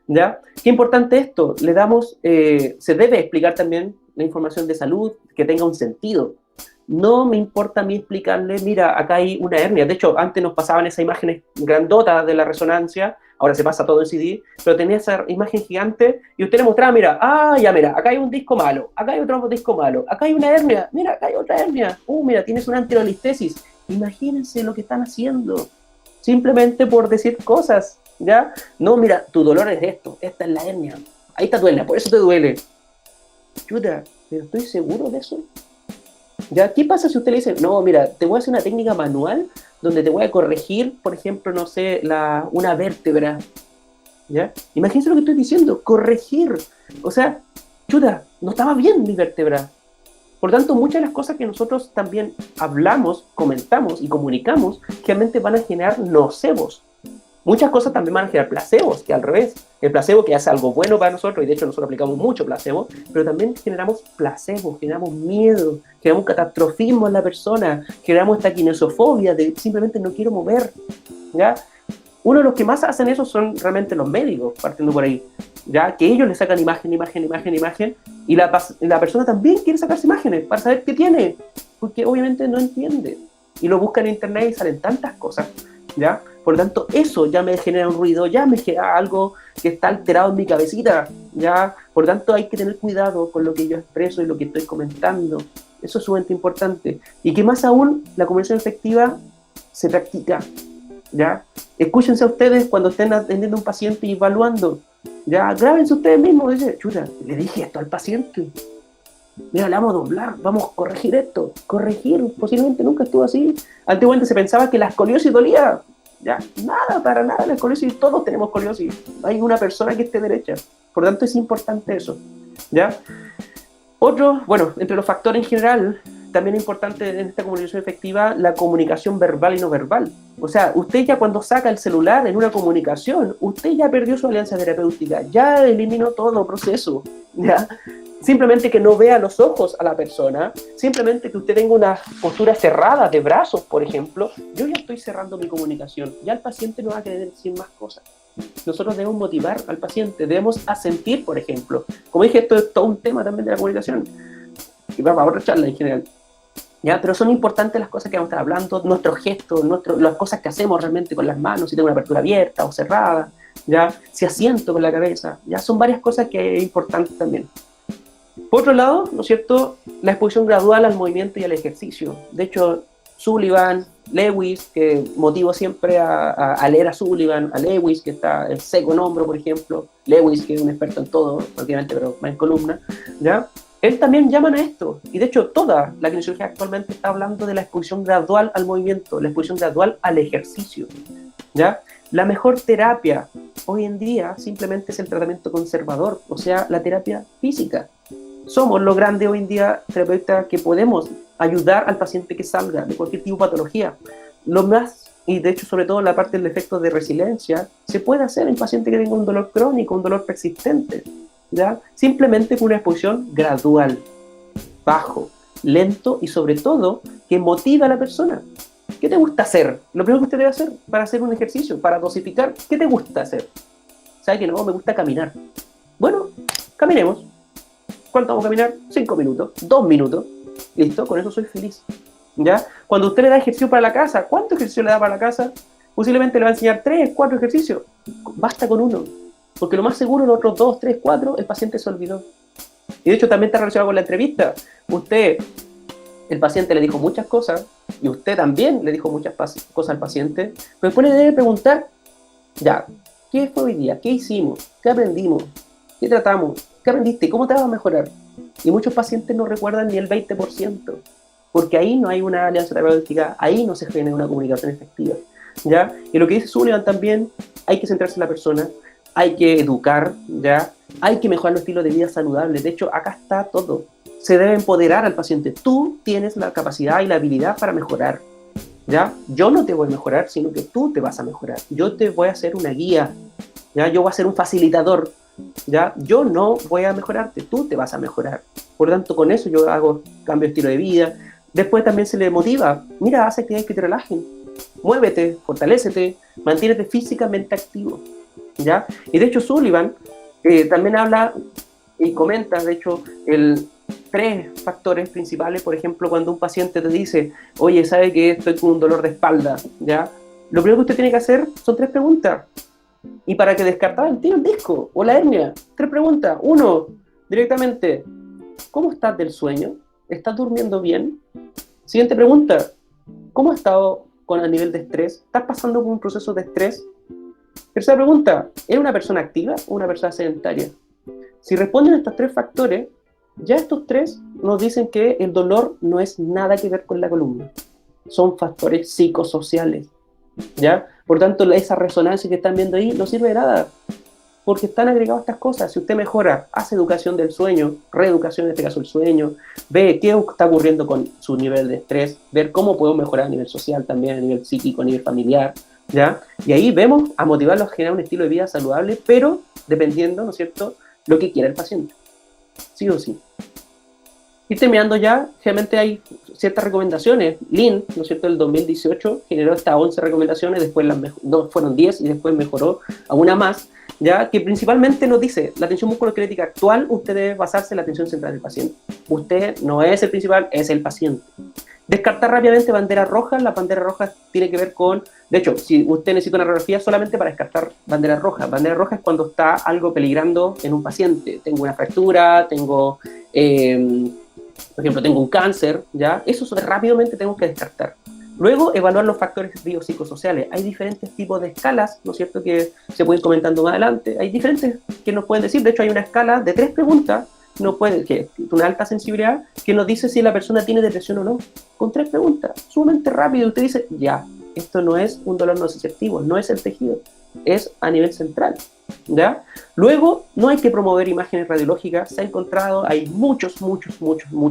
¿Ya? Qué importante esto, le damos, se debe explicar también la información de salud que tenga un sentido. No me importa a mí explicarle, mira, acá hay una hernia. De hecho, antes nos pasaban esas imágenes grandotas de la resonancia, ahora se pasa todo en CD, pero tenía esa imagen gigante y usted le mostraba, mira, mira, acá hay un disco malo, acá hay otro disco malo, acá hay una hernia, mira, acá hay otra hernia, mira, tienes una anterolistesis. Imagínense lo que están haciendo, simplemente por decir cosas, ¿ya? No, mira, tu dolor es esto, esta es la hernia, ahí está tu hernia, por eso te duele. Chuta, ¿pero estoy seguro de eso? ¿Ya? ¿Qué pasa si usted le dice, no, mira, te voy a hacer una técnica manual donde te voy a corregir, por ejemplo, no sé, una vértebra? ¿Ya? Imagínense lo que estoy diciendo, corregir. O sea, chuta, no estaba bien mi vértebra. Por lo tanto, muchas de las cosas que nosotros también hablamos, comentamos y comunicamos, realmente van a generar nocebos. Muchas cosas también van a generar placebos, que al revés. El placebo que hace algo bueno para nosotros, y de hecho nosotros aplicamos mucho placebo, pero también generamos placebo, generamos miedo, generamos catastrofismo en la persona, generamos esta kinesofobia de simplemente no quiero mover, ¿ya? Uno de los que más hacen eso son realmente los médicos, partiendo por ahí, ¿ya? Que ellos le sacan imagen, y la persona también quiere sacarse imágenes para saber qué tiene, porque obviamente no entiende. Y lo busca en internet y salen tantas cosas, ¿ya? Por lo tanto, eso ya me genera un ruido, ya me genera algo que está alterado en mi cabecita, ¿ya? Por lo tanto, hay que tener cuidado con lo que yo expreso y lo que estoy comentando. Eso es sumamente importante. Y que más aún, la comunicación efectiva se practica, ¿ya? Escúchense a ustedes cuando estén atendiendo a un paciente y evaluando, ¿ya? Grábense ustedes mismos, dicen, chuta, le dije esto al paciente. Mira, le vamos a doblar, vamos a corregir esto. Corregir, posiblemente nunca estuvo así. Antiguamente se pensaba que la escoliosis dolía. Ya, nada, para nada la escoliosis, todos tenemos escoliosis. No hay una persona que esté derecha. Por lo tanto, es importante eso. ¿Ya? Otro, bueno, entre los factores en general, también es importante en esta comunicación efectiva la comunicación verbal y no verbal. O sea, usted ya cuando saca el celular en una comunicación, usted ya perdió su alianza terapéutica, ya eliminó todo proceso, ¿ya? Simplemente que no vea los ojos a la persona, simplemente que usted tenga una postura cerrada de brazos, por ejemplo, yo ya estoy cerrando mi comunicación, ya el paciente no va a querer decir más cosas. Nosotros debemos motivar al paciente, debemos asentir, por ejemplo. Como dije, esto es todo un tema también de la comunicación, y vamos a otra charla en general. ¿Ya? Pero son importantes las cosas que vamos a estar hablando, nuestros gestos, las cosas que hacemos realmente con las manos, si tengo una apertura abierta o cerrada, ¿ya? Si asiento con la cabeza, ya son varias cosas que es importante también. Por otro lado, ¿no es cierto?, la exposición gradual al movimiento y al ejercicio. De hecho, Sullivan, Lewis, que motivo siempre a leer a Sullivan, a Lewis, que está en seco en hombro, por ejemplo, Lewis, que es un experto en todo, prácticamente, pero más en columna, ¿ya? Él también llaman a esto, y de hecho toda la kinesiología actualmente está hablando de la exposición gradual al movimiento, la exposición gradual al ejercicio, ¿ya? La mejor terapia hoy en día simplemente es el tratamiento conservador, o sea, la terapia física. Somos los grandes hoy en día terapeutas que podemos ayudar al paciente que salga de cualquier tipo de patología. Lo más, y de hecho sobre todo en la parte del efecto de resiliencia, se puede hacer en paciente que tenga un dolor crónico, un dolor persistente, ¿ya? Simplemente con una exposición gradual, bajo, lento y sobre todo que motiva a la persona. ¿Qué te gusta hacer? Lo primero que usted debe hacer para hacer un ejercicio, para dosificar, ¿qué te gusta hacer? ¿Sabe que no? Me gusta caminar. Bueno, caminemos. ¿Cuánto vamos a caminar? 5 minutos, 2 minutos. Listo, con eso soy feliz. ¿Ya? Cuando usted le da ejercicio para la casa, ¿cuánto ejercicio le da para la casa? Posiblemente le va a enseñar 3, 4 ejercicios. Basta con uno. Porque lo más seguro, los otros 2, 3, 4, el paciente se olvidó. Y de hecho también está relacionado con la entrevista. El paciente le dijo muchas cosas, y usted también le dijo muchas cosas al paciente, pero después le debe preguntar, ya, ¿qué fue hoy día? ¿Qué hicimos? ¿Qué aprendimos? ¿Qué tratamos? ¿Qué aprendiste? ¿Cómo te vas a mejorar? Y muchos pacientes no recuerdan ni el 20%, porque ahí no hay una alianza terapéutica, ahí no se genera una comunicación efectiva, ¿ya? Y lo que dice Sullivan también, hay que centrarse en la persona, hay que educar, ¿ya? Hay que mejorar los estilos de vida saludables. De hecho, acá está todo. Se debe empoderar al paciente. Tú tienes la capacidad y la habilidad para mejorar, ¿ya? Yo no te voy a mejorar, sino que tú te vas a mejorar. Yo te voy a hacer una guía, ¿ya? Yo voy a ser un facilitador, ¿ya? Yo no voy a mejorarte, tú te vas a mejorar. Por lo tanto, con eso yo hago cambio de estilo de vida. Después también se le motiva. Mira, haz actividades que te relajen. Muévete, fortalécete, mantínete físicamente activo, ¿ya? Y de hecho Sullivan también habla y comenta, de hecho, 3 factores principales. Por ejemplo, cuando un paciente te dice, oye, ¿sabe que estoy con un dolor de espalda? ¿Ya? Lo primero que usted tiene que hacer son 3 preguntas. Y para que descartar el disco o la hernia, 3 preguntas. 1, directamente, ¿cómo estás del sueño? ¿Estás durmiendo bien? Siguiente pregunta, ¿cómo has estado a nivel de estrés? ¿Estás pasando por un proceso de estrés? Tercera pregunta, ¿eres una persona activa o una persona sedentaria? Si responden a estos 3 factores, ya estos 3 nos dicen que el dolor no es nada que ver con la columna. Son factores psicosociales, ¿ya? Por tanto, esa resonancia que están viendo ahí no sirve de nada, porque están agregadas estas cosas. Si usted mejora, hace educación del sueño, reeducación en este caso del sueño, ve qué está ocurriendo con su nivel de estrés, ver cómo podemos mejorar a nivel social también, a nivel psíquico, a nivel familiar, ¿ya? Y ahí vemos a motivarlos a generar un estilo de vida saludable, pero dependiendo, ¿no es cierto?, lo que quiera el paciente, sí o sí. Y terminando ya, realmente hay ciertas recomendaciones. Lin, ¿no es cierto?, el 2018 generó estas 11 recomendaciones, después fueron 10 y después mejoró a una más, ya que principalmente nos dice, la atención musculoesquelética actual, usted debe basarse en la atención central del paciente. Usted no es el principal, es el paciente. Descartar rápidamente banderas rojas. Las banderas rojas tiene que ver con, de hecho, si usted necesita una radiografía solamente para descartar banderas rojas. Banderas rojas es cuando está algo peligrando en un paciente. Tengo una fractura, tengo, por ejemplo, tengo un cáncer, ¿ya? Eso rápidamente tengo que descartar. Luego, evaluar los factores biopsicosociales. Hay diferentes tipos de escalas, ¿no es cierto?, que se pueden ir comentando más adelante. Hay diferentes que nos pueden decir. De hecho, hay una escala de 3 preguntas, que una alta sensibilidad, que nos dice si la persona tiene depresión o no. Con 3 preguntas, sumamente rápido. Usted dice, ya, esto no es un dolor nociceptivo, no es el tejido, es a nivel central, ¿ya? Luego, no hay que promover imágenes radiológicas, se ha encontrado, hay muchos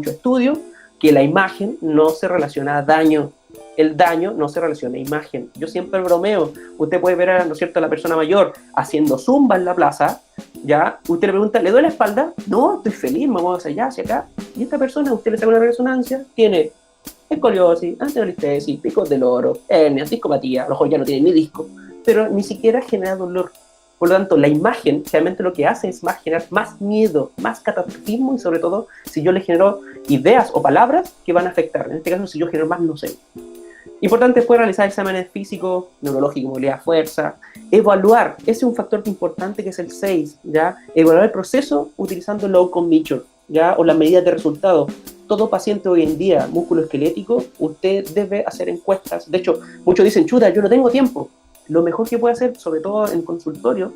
estudios que la imagen no se relaciona a daño, el daño no se relaciona a imagen. Yo siempre bromeo, usted puede ver, ¿no es cierto?, a la persona mayor haciendo zumba en la plaza, ¿ya? Usted le pregunta, ¿le duele la espalda? No, estoy feliz, me muevo hacia allá, hacia acá. Y esta persona, usted le saca una resonancia, tiene escoliosis, anteolistesis, picos del oro, hernias, discopatía, a lo mejor ya no tiene ni disco, pero ni siquiera genera dolor. Por lo tanto, la imagen realmente lo que hace es más generar más miedo, más catastrofismo y sobre todo si yo le genero ideas o palabras que van a afectar. En este caso, si yo genero más, no sé. Importante fue realizar exámenes físicos, neurológicos, movilidad, fuerza, evaluar, ese es un factor importante que es el 6, ¿ya? Evaluar el proceso utilizando el outcome measure, ¿ya? O las medidas de resultado. Todo paciente hoy en día, músculo esquelético, usted debe hacer encuestas. De hecho, muchos dicen, chuta, yo no tengo tiempo. Lo mejor que puede hacer, sobre todo en consultorio,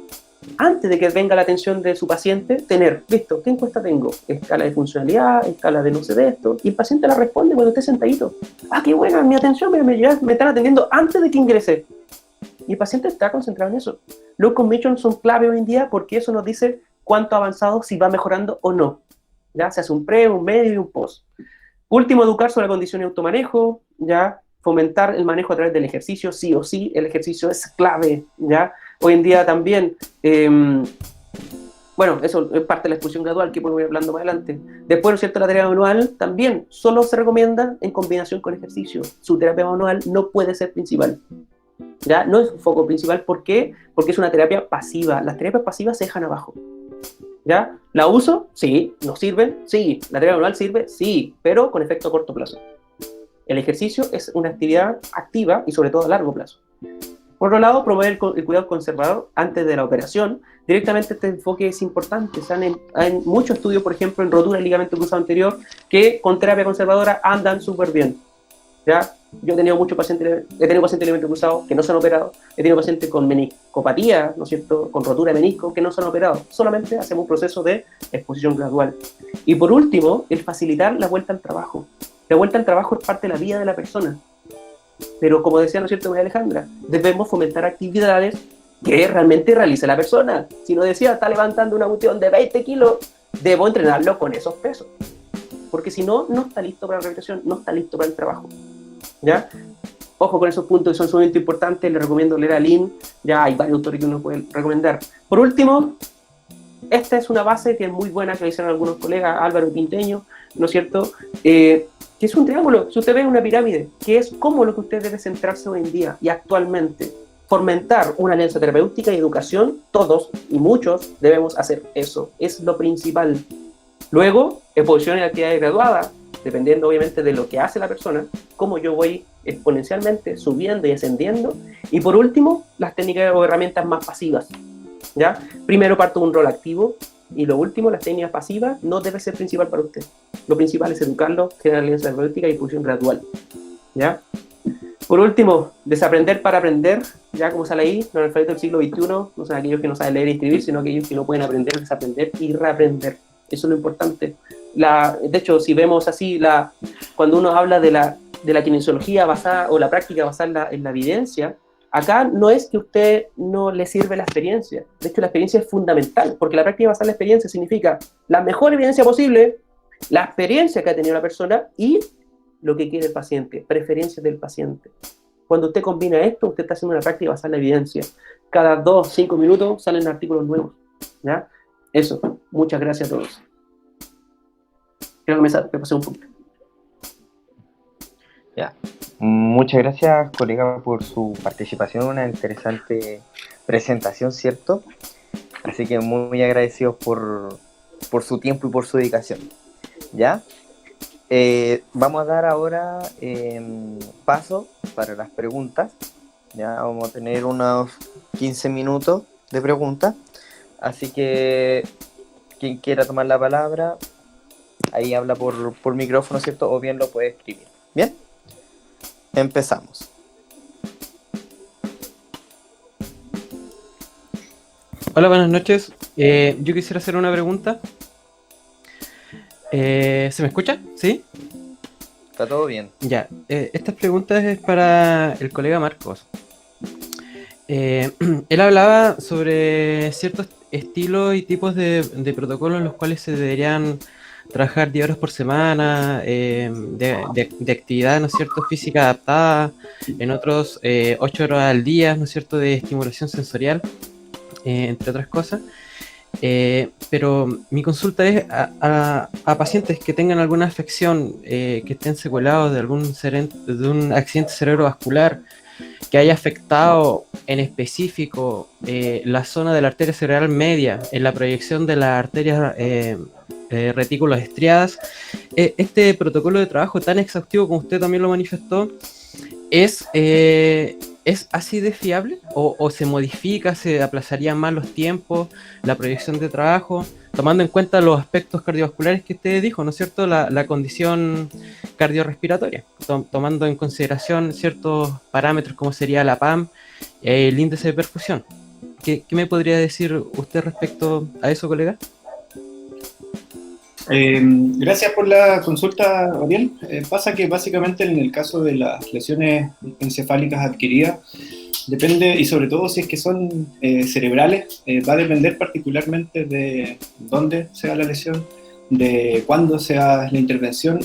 antes de que venga la atención de su paciente, tener, listo, ¿qué encuesta tengo? Escala de funcionalidad, escala de no sé de esto, y el paciente la responde cuando esté sentadito. Ah, qué buena, mi atención, me están atendiendo antes de que ingrese. Y el paciente está concentrado en eso. Los commissions son clave hoy en día porque eso nos dice cuánto ha avanzado, si va mejorando o no. ¿Ya? Se hace un pre, un medio y un post. Último, educar sobre la condición y automanejo, ¿ya? Fomentar el manejo a través del ejercicio, sí o sí, el ejercicio es clave, ¿ya? Hoy en día también, bueno, eso es parte de la expulsión gradual que podemos ir hablando más adelante. Después, ¿no es cierto?, la terapia manual también solo se recomienda en combinación con ejercicio. Su terapia manual no puede ser principal, ¿ya? No es un foco principal, ¿por qué? Porque es una terapia pasiva. Las terapias pasivas se dejan abajo, ¿ya? ¿La uso? Sí. ¿Nos sirven? Sí. ¿La terapia manual sirve? Sí, pero con efecto a corto plazo. El ejercicio es una actividad activa y sobre todo a largo plazo. Por otro lado, promover el cuidado conservador antes de la operación. Directamente este enfoque es importante. Hay muchos estudios, por ejemplo, en rotura del ligamento cruzado anterior, que con terapia conservadora andan súper bien, ¿ya? Yo he tenido pacientes de ligamento cruzado que no se han operado. He tenido pacientes con meniscopatía, ¿no es cierto?, con rotura de menisco que no se han operado. Solamente hacemos un proceso de exposición gradual. Y por último, el facilitar la vuelta al trabajo. La vuelta al trabajo es parte de la vida de la persona. Pero como decía, ¿no es cierto?, María Alejandra, debemos fomentar actividades que realmente realice la persona. Si nos decía, está levantando una cuestión de 20 kilos, debo entrenarlo con esos pesos. Porque si no, no está listo para la rehabilitación, no está listo para el trabajo, ¿ya? Ojo con esos puntos que son sumamente importantes, les recomiendo leer a Lin, ya hay varios autores que uno puede recomendar. Por último, esta es una base que es muy buena, que le hicieron algunos colegas, Álvaro y Pinteño, ¿no es cierto?, que es un triángulo. Si usted ve una pirámide, que es como lo que usted debe centrarse hoy en día y actualmente, fomentar una alianza terapéutica y educación, todos y muchos debemos hacer eso, es lo principal. Luego, exposición en actividades graduadas, dependiendo obviamente de lo que hace la persona, cómo yo voy exponencialmente subiendo y ascendiendo. Y por último, las técnicas o herramientas más pasivas, ¿ya? Primero parto de un rol activo, y lo último, las técnicas pasivas no debe ser principal para usted. Lo principal es educarlo, generar alianza terapéutica y expulsión gradual, ¿ya? Por último, desaprender para aprender, ya como sale ahí, los analfabetos del siglo XXI no son aquellos que no saben leer y escribir, sino aquellos que no pueden aprender, desaprender y reaprender. Eso es lo importante. De hecho, si vemos así, cuando uno habla de la kinesiología basada, o la práctica basada en la evidencia, acá no es que a usted no le sirve la experiencia. De hecho, la experiencia es fundamental, porque la práctica basada en la experiencia significa la mejor evidencia posible, la experiencia que ha tenido la persona y lo que quiere el paciente, preferencias del paciente. Cuando usted combina esto, usted está haciendo una práctica basada en la evidencia. Cada 2, 5 minutos salen artículos nuevos, ¿ya? Eso. Muchas gracias a todos. Creo que me pasé un punto. Ya. Muchas gracias, colega, por su participación, una interesante presentación, ¿cierto? Así que muy agradecidos por su tiempo y por su dedicación. ¿Ya? Vamos a dar ahora paso para las preguntas. Ya vamos a tener unos 15 minutos de preguntas. Así que quien quiera tomar la palabra, ahí habla por micrófono, ¿cierto? O bien lo puede escribir. ¿Bien? Empezamos. Hola, buenas noches. Yo quisiera hacer una pregunta. ¿Se me escucha? ¿Sí? Está todo bien. Ya, estas preguntas es para el colega Marcos. Él hablaba sobre ciertos estilos y tipos de protocolos en los cuales se deberían trabajar 10 horas por semana, de actividad, ¿no es cierto?, física adaptada, en otros 8 horas al día, ¿no es cierto?, de estimulación sensorial, entre otras cosas. Pero mi consulta es a pacientes que tengan alguna afección, que estén secuelados de de un accidente cerebrovascular que haya afectado en específico la zona de la arteria cerebral media en la proyección de las arterias retículos estriadas. Este protocolo de trabajo tan exhaustivo como usted también lo manifestó, ¿es así de fiable? ¿O se modifica, se aplazarían más los tiempos, la proyección de trabajo, tomando en cuenta los aspectos cardiovasculares que usted dijo, ¿no es cierto? La condición cardiorrespiratoria, tomando en consideración ciertos parámetros como sería la PAM, el índice de perfusión. ¿Qué me podría decir usted respecto a eso, colega? Gracias por la consulta, Gabriel. Pasa que básicamente en el caso de las lesiones encefálicas adquiridas, depende, y sobre todo si es que son cerebrales, va a depender particularmente de dónde sea la lesión, de cuándo sea la intervención,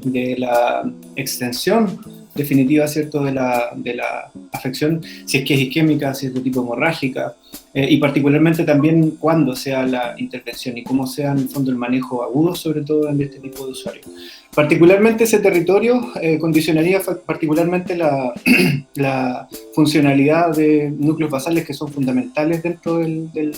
de la extensión definitiva, ¿cierto?, de la afección, si es que es isquémica, si es de tipo hemorrágica, y particularmente también cuándo sea la intervención y cómo sea en el fondo el manejo agudo, sobre todo en este tipo de usuarios. Particularmente ese territorio condicionaría particularmente la funcionalidad de núcleos basales que son fundamentales dentro del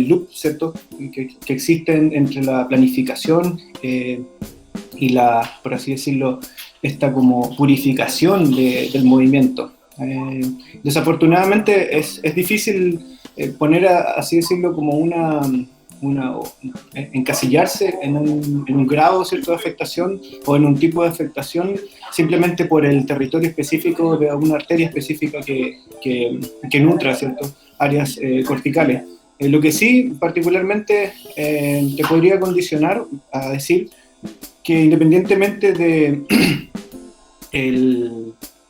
loop, ¿cierto?, que existen entre la planificación y la, por así decirlo, esta como purificación del movimiento. Desafortunadamente es difícil poner, así decirlo, como encasillarse en un grado, ¿cierto?, de afectación o en un tipo de afectación simplemente por el territorio específico de una arteria específica que nutra, ¿cierto?, áreas corticales. Lo que sí particularmente te podría condicionar a decir que independientemente de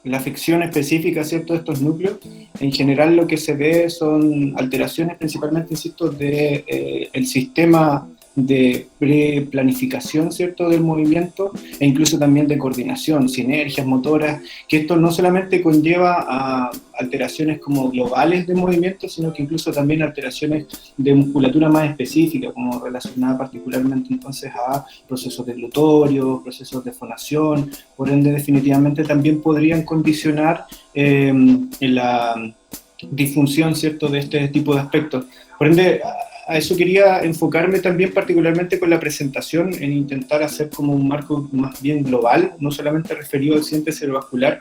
la afección específica, ¿cierto?, de estos núcleos, en general lo que se ve son alteraciones principalmente, insisto, el sistema de preplanificación, ¿cierto?, del movimiento, e incluso también de coordinación, sinergias motoras, que esto no solamente conlleva a alteraciones como globales de movimiento, sino que incluso también alteraciones de musculatura más específica, como relacionada particularmente entonces a procesos deglutorios, procesos de fonación, por ende definitivamente también podrían condicionar la disfunción, ¿cierto?, de este tipo de aspectos. Por ende, a eso quería enfocarme también particularmente con la presentación, en intentar hacer como un marco más bien global, no solamente referido al accidente cerebrovascular,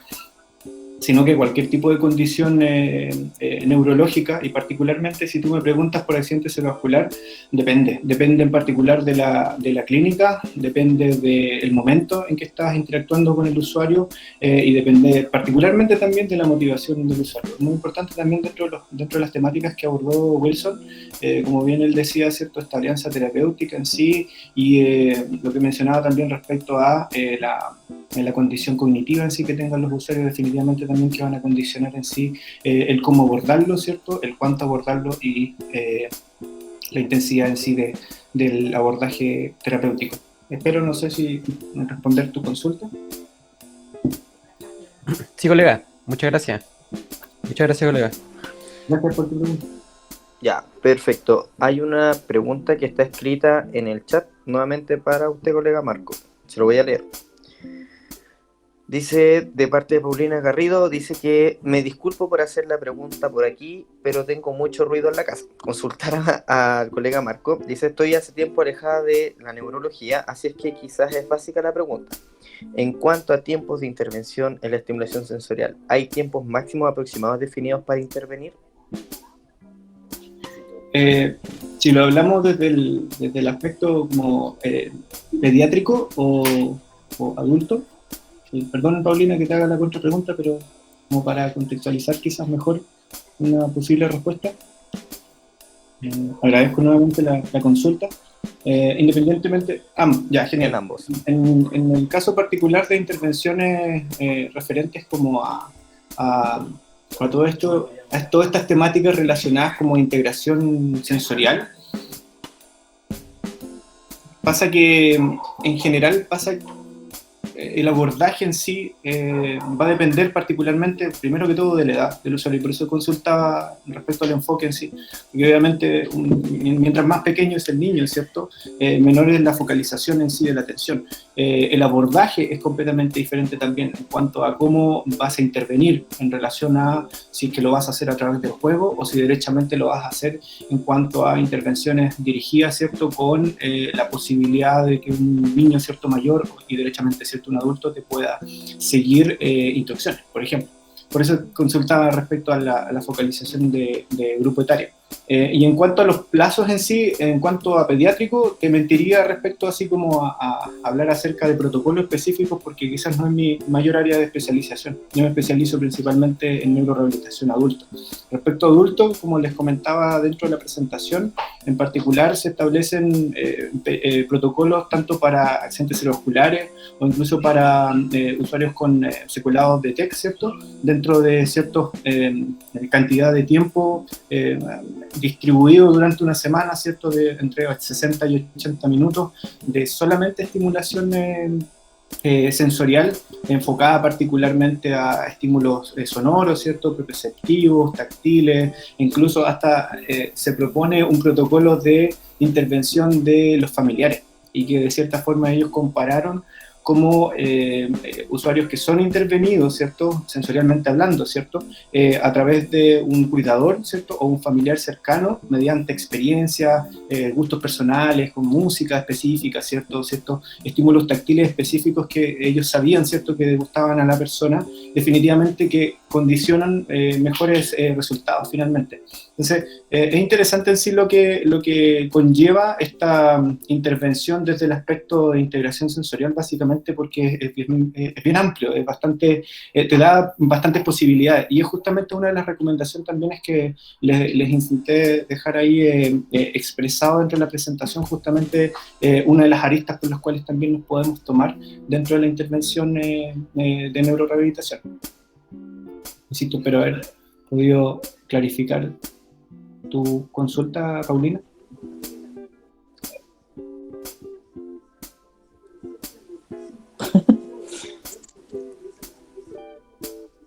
sino que cualquier tipo de condición neurológica, y particularmente si tú me preguntas por accidente cerebrovascular, depende en particular de la clínica, depende del momento en que estás interactuando con el usuario, y depende particularmente también de la motivación del usuario. Muy importante también dentro de las temáticas que abordó Wilson, como bien él decía, ¿cierto?, esta alianza terapéutica en sí, y lo que mencionaba también respecto a la condición cognitiva en sí que tengan los usuarios, definitivamente también que van a condicionar en sí el cómo abordarlo, ¿cierto?, el cuánto abordarlo y la intensidad en sí del abordaje terapéutico. Espero, no sé si responder tu consulta. Sí, colega, muchas gracias. Muchas gracias, colega. Gracias por tu pregunta. Ya, perfecto. Hay una pregunta que está escrita en el chat nuevamente para usted, colega Marco. Se lo voy a leer. Dice, de parte de Paulina Garrido, dice que me disculpo por hacer la pregunta por aquí, pero tengo mucho ruido en la casa. Consultar al colega Marco. Dice, estoy hace tiempo alejada de la neurología, así es que quizás es básica la pregunta. En cuanto a tiempos de intervención en la estimulación sensorial, ¿hay tiempos máximos aproximados definidos para intervenir? Si lo hablamos desde el aspecto como pediátrico o adulto, perdón, Paulina, que te haga la contrapregunta, pero como para contextualizar quizás mejor una posible respuesta. Agradezco nuevamente la consulta. Independientemente, ya, genial. En ambos. En el caso particular de intervenciones referentes como a todo esto, a todas estas temáticas relacionadas como integración sensorial, pasa que en general el abordaje en sí va a depender particularmente, primero que todo, de la edad del usuario, y por eso consultaba respecto al enfoque en sí, porque obviamente mientras más pequeño es el niño, ¿cierto? Menor es la focalización en sí de la atención. El abordaje es completamente diferente también en cuanto a cómo vas a intervenir en relación a si es que lo vas a hacer a través del juego o si derechamente lo vas a hacer en cuanto a intervenciones dirigidas, ¿cierto? Con la posibilidad de que un niño, ¿cierto? Mayor y derechamente, ¿cierto? Un adulto te pueda seguir instrucciones, por ejemplo. Por eso consultaba respecto a la focalización de grupo etario. Y en cuanto a los plazos en sí, en cuanto a pediátrico, te mentiría respecto así como a hablar acerca de protocolos específicos porque quizás no es mi mayor área de especialización. Yo me especializo principalmente en neurorehabilitación adulta. Respecto a adultos, como les comentaba dentro de la presentación, en particular se establecen protocolos tanto para accidentes cerebrovasculares o incluso para usuarios con secuelados de TEC, ¿cierto? Dentro de cierta cantidad de tiempo distribuido durante una semana, ¿cierto? De entre 60 y 80 minutos de solamente estimulación sensorial, enfocada particularmente a estímulos sonoros, ¿cierto? Perceptivos, táctiles, incluso hasta se propone un protocolo de intervención de los familiares y que de cierta forma ellos compararon como usuarios que son intervenidos, ¿cierto? Sensorialmente hablando, ¿cierto? A través de un cuidador, ¿cierto? O un familiar cercano, mediante experiencias, gustos personales, con música específica, ¿cierto? ¿Cierto? Estímulos táctiles específicos que ellos sabían, ¿cierto? Que gustaban a la persona, definitivamente que condicionan mejores resultados finalmente. Entonces, es interesante en sí lo que conlleva esta intervención desde el aspecto de integración sensorial, básicamente porque es bien amplio, es bastante, te da bastantes posibilidades. Y es justamente una de las recomendaciones también es que les intenté dejar ahí expresado dentro de la presentación justamente una de las aristas por las cuales también nos podemos tomar dentro de la intervención de neurorehabilitación. Insisto, espero haber podido clarificar tu consulta, Paulina.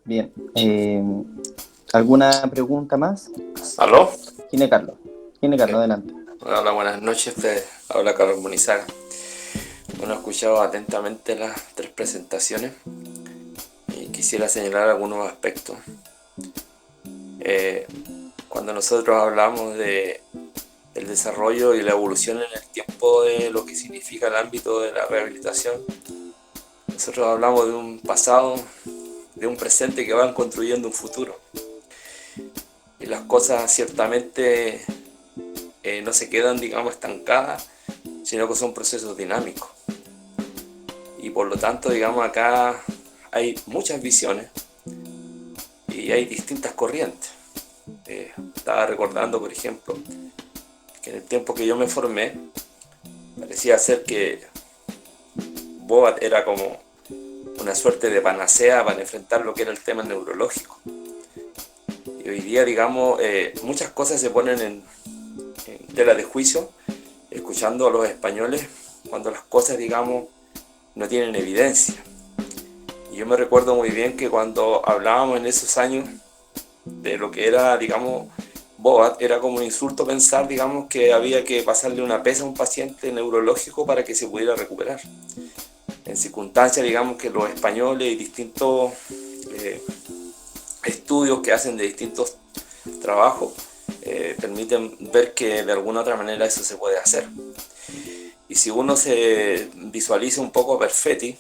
Bien. ¿Alguna pregunta más? ¿Aló? ¿Quién es Carlos? Adelante. Hola, buenas noches. Habla Carlos Munizaga. Bueno, he escuchado atentamente las 3 presentaciones y quisiera señalar algunos aspectos. Cuando nosotros hablamos del desarrollo y la evolución en el tiempo de lo que significa el ámbito de la rehabilitación, nosotros hablamos de un pasado, de un presente que van construyendo un futuro. Y las cosas ciertamente no se quedan, digamos, estancadas, sino que son procesos dinámicos. Y por lo tanto, digamos, acá hay muchas visiones y hay distintas corrientes. Estaba recordando, por ejemplo, que en el tiempo que yo me formé, parecía ser que BOAT era como una suerte de panacea para enfrentar lo que era el tema neurológico. Y hoy día, digamos, muchas cosas se ponen en tela de juicio, escuchando a los españoles, cuando las cosas, digamos, no tienen evidencia. Y yo me recuerdo muy bien que cuando hablábamos en esos años de lo que era, digamos, BOAT, era como un insulto pensar, digamos, que había que pasarle una pesa a un paciente neurológico para que se pudiera recuperar. En circunstancias, digamos, que los españoles y distintos estudios que hacen de distintos trabajos permiten ver que de alguna otra manera eso se puede hacer. Y si uno se visualiza un poco a Perfetti,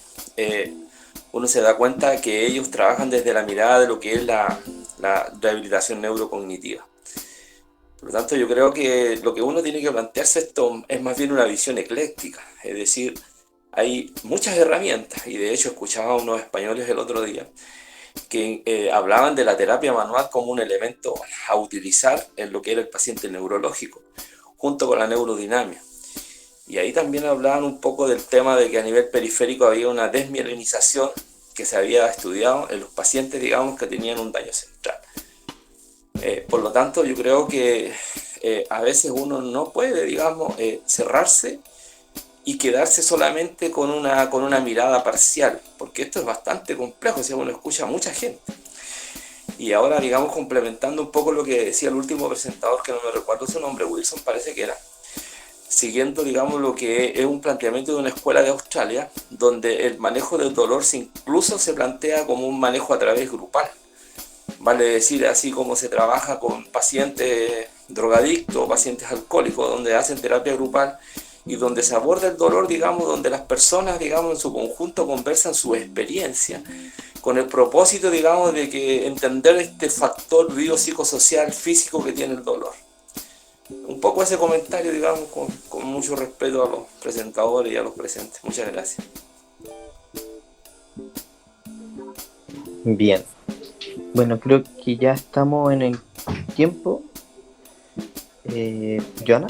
uno se da cuenta que ellos trabajan desde la mirada de lo que es la rehabilitación neurocognitiva. Por lo tanto, yo creo que lo que uno tiene que plantearse esto es más bien una visión ecléctica, es decir, hay muchas herramientas, y de hecho escuchaba a unos españoles el otro día que hablaban de la terapia manual como un elemento a utilizar en lo que era el paciente neurológico, junto con la neurodinamia. Y ahí también hablaban un poco del tema de que a nivel periférico había una desmielinización que se había estudiado en los pacientes, digamos, que tenían un daño central. Por lo tanto, yo creo que a veces uno no puede, digamos, cerrarse y quedarse solamente con una mirada parcial, porque esto es bastante complejo, si uno escucha a mucha gente. Y ahora, digamos, complementando un poco lo que decía el último presentador, que no me recuerdo su nombre, Wilson parece que era, siguiendo, digamos, lo que es un planteamiento de una escuela de Australia, donde el manejo del dolor incluso se plantea como un manejo a través grupal. Vale decir, así como se trabaja con pacientes drogadictos, pacientes alcohólicos, donde hacen terapia grupal y donde se aborda el dolor, digamos, donde las personas, digamos, en su conjunto conversan su experiencia, con el propósito, digamos, de que entender este factor biopsicosocial físico que tiene el dolor. Un poco ese comentario, digamos, con mucho respeto a los presentadores y a los presentes. Muchas gracias. Bien. Bueno, creo que ya estamos en el tiempo. Joana.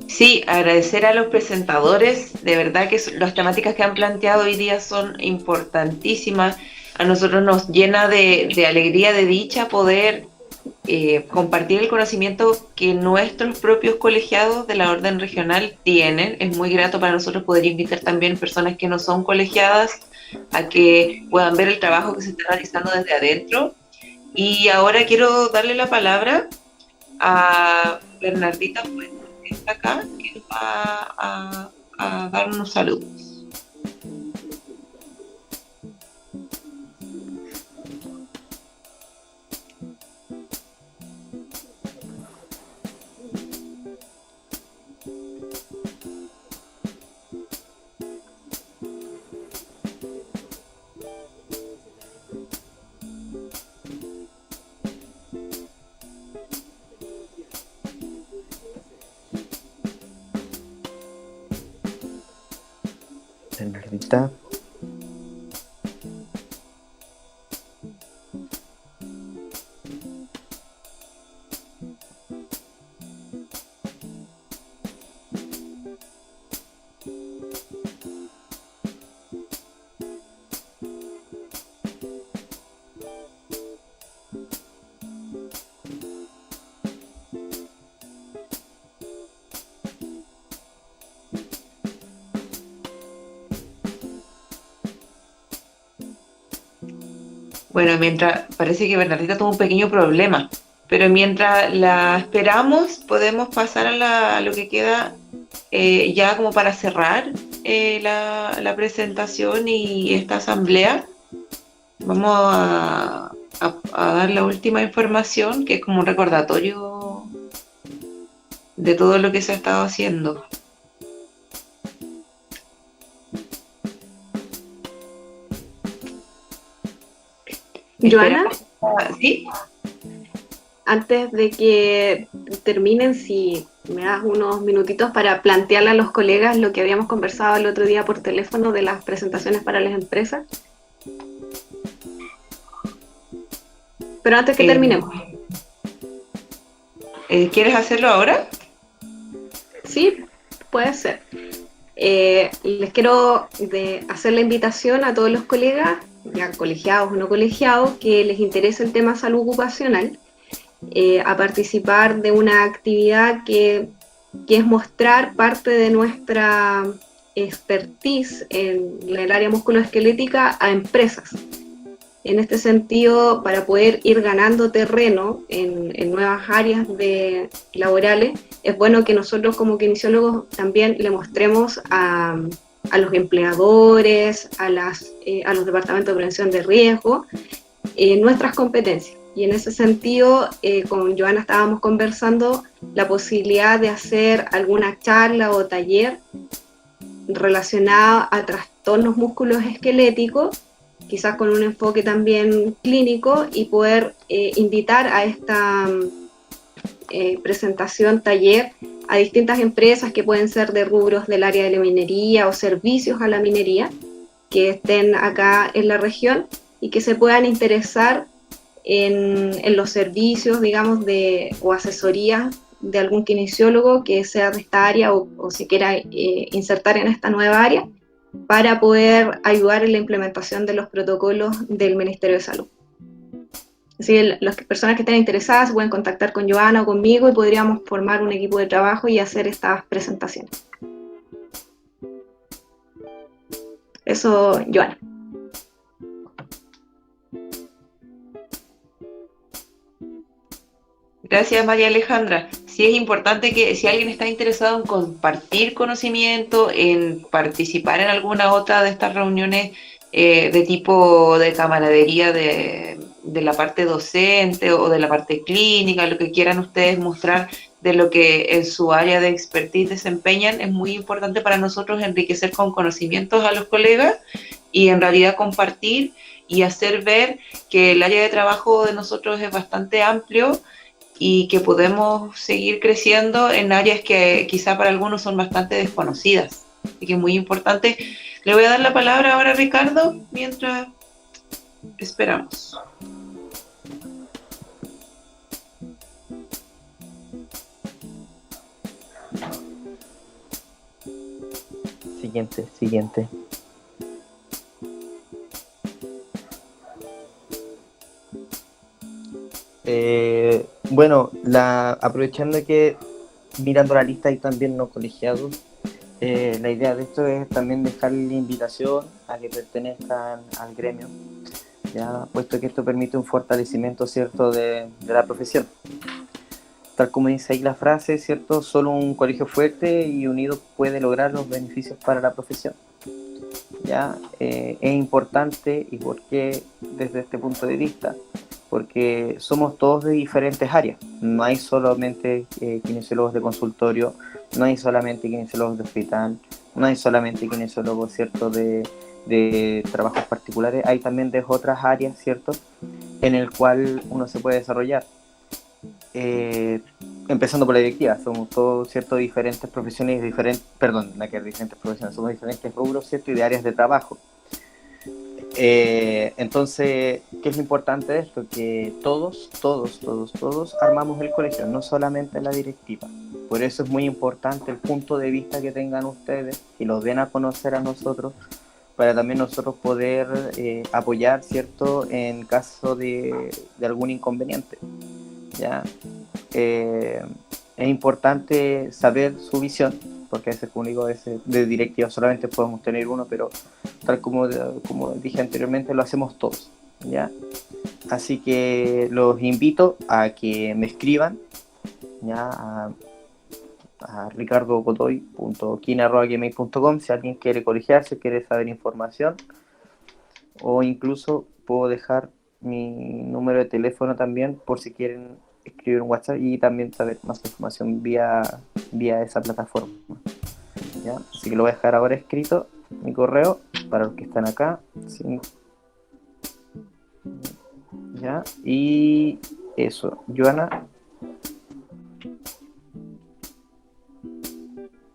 Sí, agradecer a los presentadores. De verdad que las temáticas que han planteado hoy día son importantísimas. A nosotros nos llena de alegría, de dicha poder compartir el conocimiento que nuestros propios colegiados de la orden regional tienen. Es muy grato para nosotros poder invitar también personas que no son colegiadas a que puedan ver el trabajo que se está realizando desde adentro. Y ahora quiero darle la palabra a Bernardita, que está acá, que va a dar unos saludos. Bernardita. Bueno, mientras parece que Bernardita tuvo un pequeño problema, pero mientras la esperamos, podemos pasar a lo que queda ya como para cerrar la presentación y esta asamblea. Vamos a dar la última información, que es como un recordatorio de todo lo que se ha estado haciendo. Joana, ¿Sí? antes de que terminen, si me das unos minutitos para plantearle a los colegas lo que habíamos conversado el otro día por teléfono de las presentaciones para las empresas. Pero antes que terminemos. ¿Quieres hacerlo ahora? Sí, puede ser. Les quiero hacer la invitación a todos los colegas, ya colegiados o no colegiados, que les interese el tema salud ocupacional, a participar de una actividad que es mostrar parte de nuestra expertise en el área musculoesquelética a empresas. En este sentido, para poder ir ganando terreno en nuevas áreas laborales, es bueno que nosotros como kinesiólogos también le mostremos a los empleadores, a los departamentos de prevención de riesgo, nuestras competencias. Y en ese sentido, con Joana estábamos conversando la posibilidad de hacer alguna charla o taller relacionada a trastornos musculoesqueléticos, quizás con un enfoque también clínico, y poder invitar a esta presentación, taller, a distintas empresas que pueden ser de rubros del área de la minería o servicios a la minería, que estén acá en la región y que se puedan interesar en los servicios, digamos, o asesorías de algún kinesiólogo que sea de esta área o se quiera insertar en esta nueva área para poder ayudar en la implementación de los protocolos del Ministerio de Salud. Así que las personas que estén interesadas se pueden contactar con Joana o conmigo y podríamos formar un equipo de trabajo y hacer estas presentaciones. Eso, Joana. Gracias, María Alejandra. Sí es importante que si alguien está interesado en compartir conocimiento, en participar en alguna otra de estas reuniones de tipo de camaradería de la parte docente o de la parte clínica, lo que quieran ustedes mostrar de lo que en su área de expertise desempeñan, es muy importante para nosotros enriquecer con conocimientos a los colegas y en realidad compartir y hacer ver que el área de trabajo de nosotros es bastante amplio y que podemos seguir creciendo en áreas que quizá para algunos son bastante desconocidas. Así que es muy importante. Le voy a dar la palabra ahora a Ricardo mientras esperamos. Siguiente. Bueno, aprovechando que mirando la lista hay también no colegiados, la idea de esto es también dejarle la invitación a que pertenezcan al gremio, ya, puesto que esto permite un fortalecimiento, ¿cierto?, de la profesión. Tal como dice ahí la frase, ¿cierto?, solo un colegio fuerte y unido puede lograr los beneficios para la profesión. Ya, es importante, y por qué desde este punto de vista, porque somos todos de diferentes áreas, no hay solamente kinesiólogos de consultorio, no hay solamente kinesiólogos de hospital, no hay solamente kinesiólogos, ¿cierto?, de trabajos particulares, hay también de otras áreas, ¿cierto?, en el cual uno se puede desarrollar. Empezando por la directiva, somos todos, ¿cierto?, diferentes profesiones, diferentes profesiones, somos diferentes rubros, ¿cierto?, y de áreas de trabajo. Entonces, ¿qué es lo importante de esto? Que todos armamos el colegio, no solamente la directiva. Por eso es muy importante el punto de vista que tengan ustedes y los den a conocer a nosotros, para también nosotros poder apoyar, ¿cierto?, en caso de algún inconveniente. ¿Ya? Es importante saber su visión, porque a veces, como digo, de directiva solamente podemos tener uno, pero tal como dije anteriormente, lo hacemos todos, ¿ya? Así que los invito a que me escriban, ¿ya?, a ricardogodoy.kine@gmail.com si alguien quiere colegiarse, quiere saber información, o incluso puedo dejar mi número de teléfono también por si quieren escribir un WhatsApp y también saber más información vía esa plataforma, ¿ya? Así que lo voy a dejar ahora escrito, mi correo, para los que están acá, ¿sí? ¿Ya? Y eso, Joana.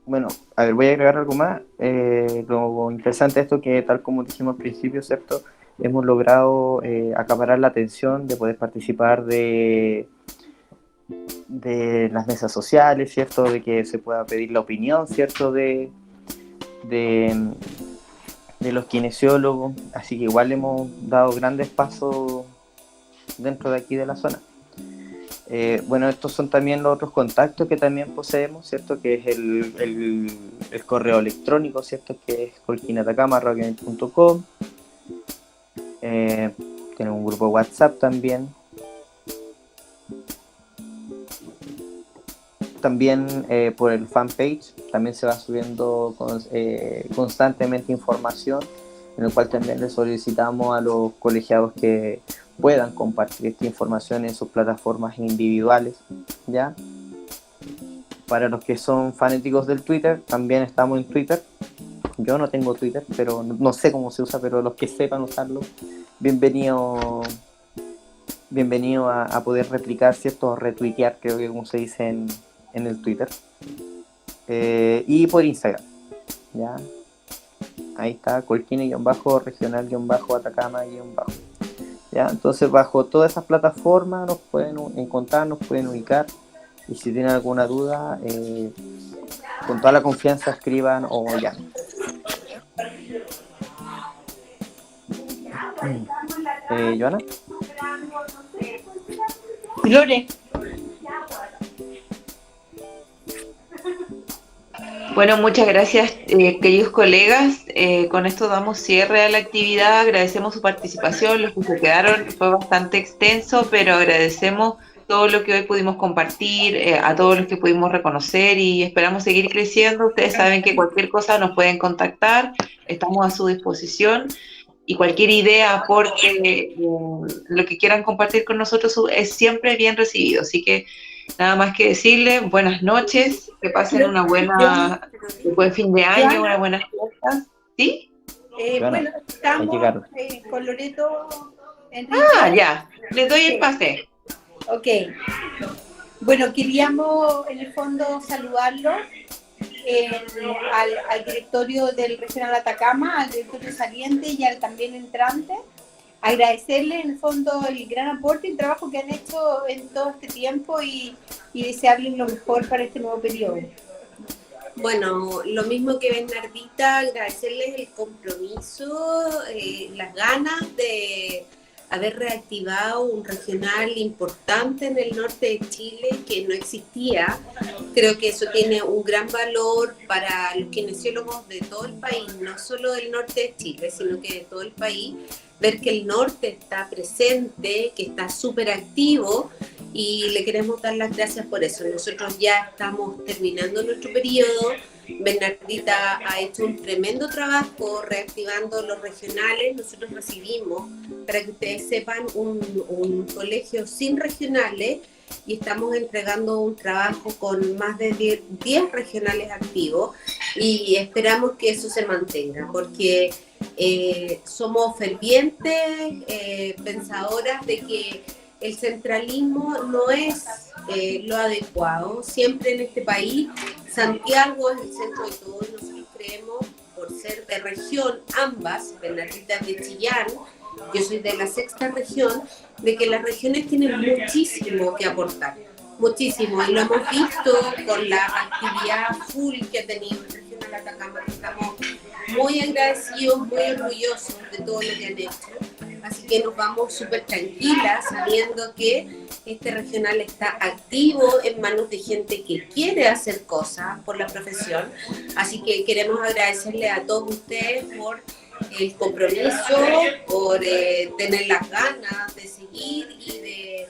Bueno, a ver, voy a agregar algo más. Lo interesante de esto que, tal como dijimos al principio, ¿cierto?, hemos logrado acaparar la atención de poder participar de las mesas sociales, ¿cierto?, de que se pueda pedir la opinión, ¿cierto?, de los kinesiólogos, así que igual hemos dado grandes pasos dentro de aquí de la zona. Bueno, estos son también los otros contactos que también poseemos, ¿cierto?, que es el correo electrónico, ¿cierto?, que es colquinatacama@gmail.com. Tenemos un grupo de WhatsApp también. También por el fanpage también se va subiendo constantemente información, en el cual también le solicitamos a los colegiados que puedan compartir esta información en sus plataformas individuales, ¿ya? Para los que son fanáticos del Twitter, también estamos en Twitter. Yo no tengo Twitter, pero no sé cómo se usa, pero los que sepan usarlo, bienvenido a poder replicar, ¿cierto?, o retuitear, creo que como se dice en el Twitter, y por Instagram, ¿ya? Ahí está, Colquine-regional-Atacama-, ¿ya? Entonces, bajo todas esas plataformas nos pueden encontrar, nos pueden ubicar, y si tienen alguna duda, con toda la confianza escriban o llamen. ¿Joana? Lore. Bueno, muchas gracias, queridos colegas. Con esto damos cierre a la actividad. Agradecemos su participación. Los que se quedaron fue bastante extenso, pero agradecemos todo lo que hoy pudimos compartir, a todos los que pudimos reconocer y esperamos seguir creciendo. Ustedes saben que cualquier cosa nos pueden contactar. Estamos a su disposición. Y cualquier idea, aporte, lo que quieran compartir con nosotros es siempre bien recibido. Así que nada más que decirles buenas noches, que pasen un buen fin de año, unas buenas fiestas. ¿Sí? Bueno, estamos con Loreto Enrique. Ya, les doy el pase. Ok. Bueno, queríamos en el fondo saludarlo. Al directorio del Regional Atacama, al directorio saliente y al también entrante, agradecerle en el fondo el gran aporte y el trabajo que han hecho en todo este tiempo y desearles lo mejor para este nuevo periodo. Bueno, lo mismo que Bernardita, agradecerles el compromiso, las ganas de haber reactivado un regional importante en el norte de Chile que no existía. Creo que eso tiene un gran valor para los kinesiólogos de todo el país, no solo del norte de Chile, sino que de todo el país, ver que el norte está presente, que está súper activo y le queremos dar las gracias por eso. Nosotros ya estamos terminando nuestro periodo. Bernardita ha hecho un tremendo trabajo reactivando los regionales. Nosotros recibimos, para que ustedes sepan, un colegio sin regionales y estamos entregando un trabajo con más de 10 regionales activos y esperamos que eso se mantenga porque somos fervientes pensadoras de que el centralismo no es lo adecuado. Siempre en este país, Santiago es el centro de todo. Nosotros creemos, por ser de región, ambas, Bernardita de Chillán, yo soy de la 6ª región, de que las regiones tienen muchísimo que aportar. Muchísimo. Y lo hemos visto con la actividad full que ha tenido el Regional Atacama. Estamos muy agradecidos, muy orgullosos de todo lo que han hecho. Así que nos vamos súper tranquilas sabiendo que este regional está activo en manos de gente que quiere hacer cosas por la profesión. Así que queremos agradecerle a todos ustedes por el compromiso, por tener las ganas de seguir y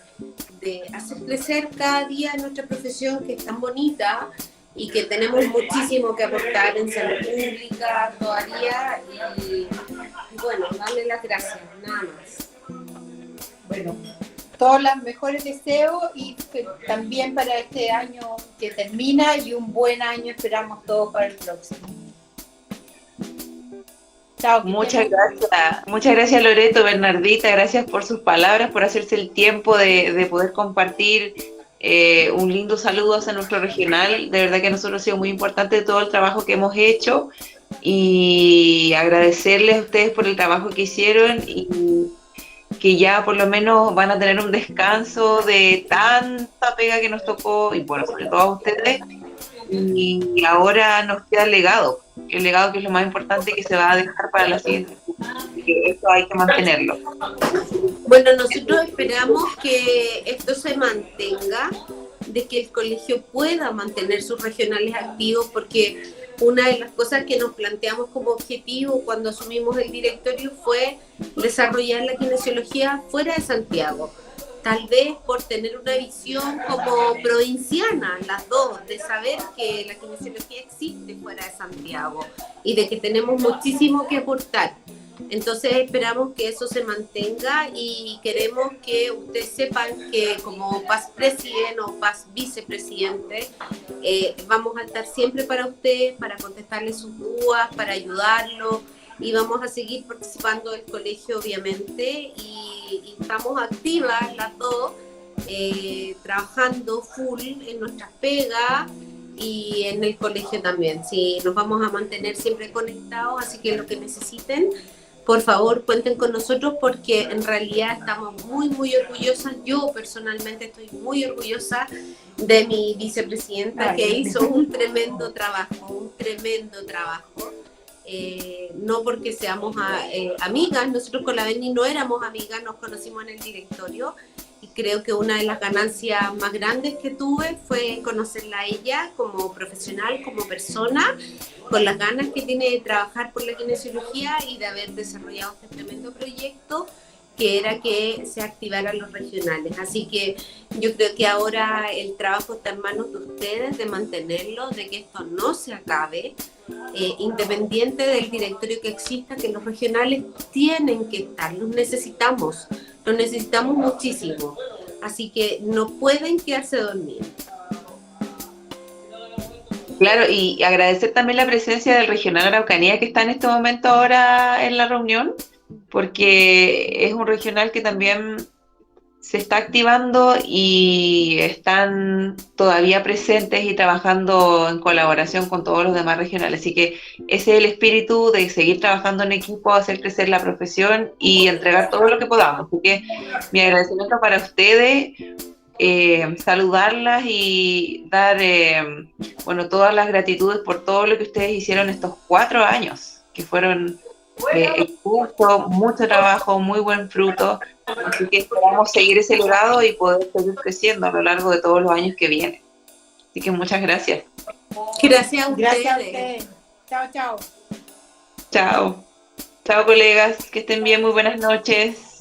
de hacer crecer cada día nuestra profesión que es tan bonita y que tenemos muchísimo que aportar en salud pública todavía y bueno, darle las gracias, nada más. Bueno, todos los mejores deseos y también para este año que termina y un buen año esperamos todos para el próximo. Chao, muchas gracias Loreto, Bernardita, gracias por sus palabras, por hacerse el tiempo de poder compartir un lindo saludo hacia nuestro regional. De verdad que a nosotros ha sido muy importante todo el trabajo que hemos hecho y agradecerles a ustedes por el trabajo que hicieron y que ya por lo menos van a tener un descanso de tanta pega que nos tocó y bueno, sobre todo a ustedes. Y ahora nos queda el legado que es lo más importante que se va a dejar para la siguiente. Eso hay que mantenerlo. Bueno, nosotros esperamos que esto se mantenga, de que el colegio pueda mantener sus regionales activos, porque una de las cosas que nos planteamos como objetivo cuando asumimos el directorio fue desarrollar la kinesiología fuera de Santiago. Tal vez por tener una visión como provinciana, las dos, de saber que la kinesiología existe fuera de Santiago y de que tenemos muchísimo que aportar. Entonces esperamos que eso se mantenga y queremos que ustedes sepan que como past presidente o past vicepresidente vamos a estar siempre para ustedes, para contestarles sus dudas, para ayudarlos y vamos a seguir participando del colegio obviamente y estamos activas las dos trabajando full en nuestras pegas y en el colegio también. Sí, nos vamos a mantener siempre conectados, así que lo que necesiten por favor cuenten con nosotros porque en realidad estamos muy, muy orgullosas. Yo personalmente estoy muy orgullosa de mi vicepresidenta que hizo un tremendo trabajo, no porque seamos amigas, nosotros con la Beni no éramos amigas, nos conocimos en el directorio y creo que una de las ganancias más grandes que tuve fue conocerla a ella como profesional, como persona, con las ganas que tiene de trabajar por la kinesiología y de haber desarrollado este tremendo proyecto que era que se activaran los regionales. Así que yo creo que ahora el trabajo está en manos de ustedes, de mantenerlo, de que esto no se acabe, independiente del directorio que exista, que los regionales tienen que estar, los necesitamos muchísimo. Así que no pueden quedarse dormidos. Claro, y agradecer también la presencia del Regional Araucanía que está en este momento ahora en la reunión, porque es un regional que también se está activando y están todavía presentes y trabajando en colaboración con todos los demás regionales. Así que ese es el espíritu de seguir trabajando en equipo, hacer crecer la profesión y entregar todo lo que podamos. Así que mi agradecimiento para ustedes, saludarlas y dar todas las gratitudes por todo lo que ustedes hicieron estos 4 años, que fueron justo, mucho trabajo, muy buen fruto. Así que esperamos seguir ese legado y poder seguir creciendo a lo largo de todos los años que vienen. Así que muchas gracias. Gracias a ustedes. Gracias a ustedes. Chao, chao. Chao. Chao, colegas. Que estén bien. Muy buenas noches.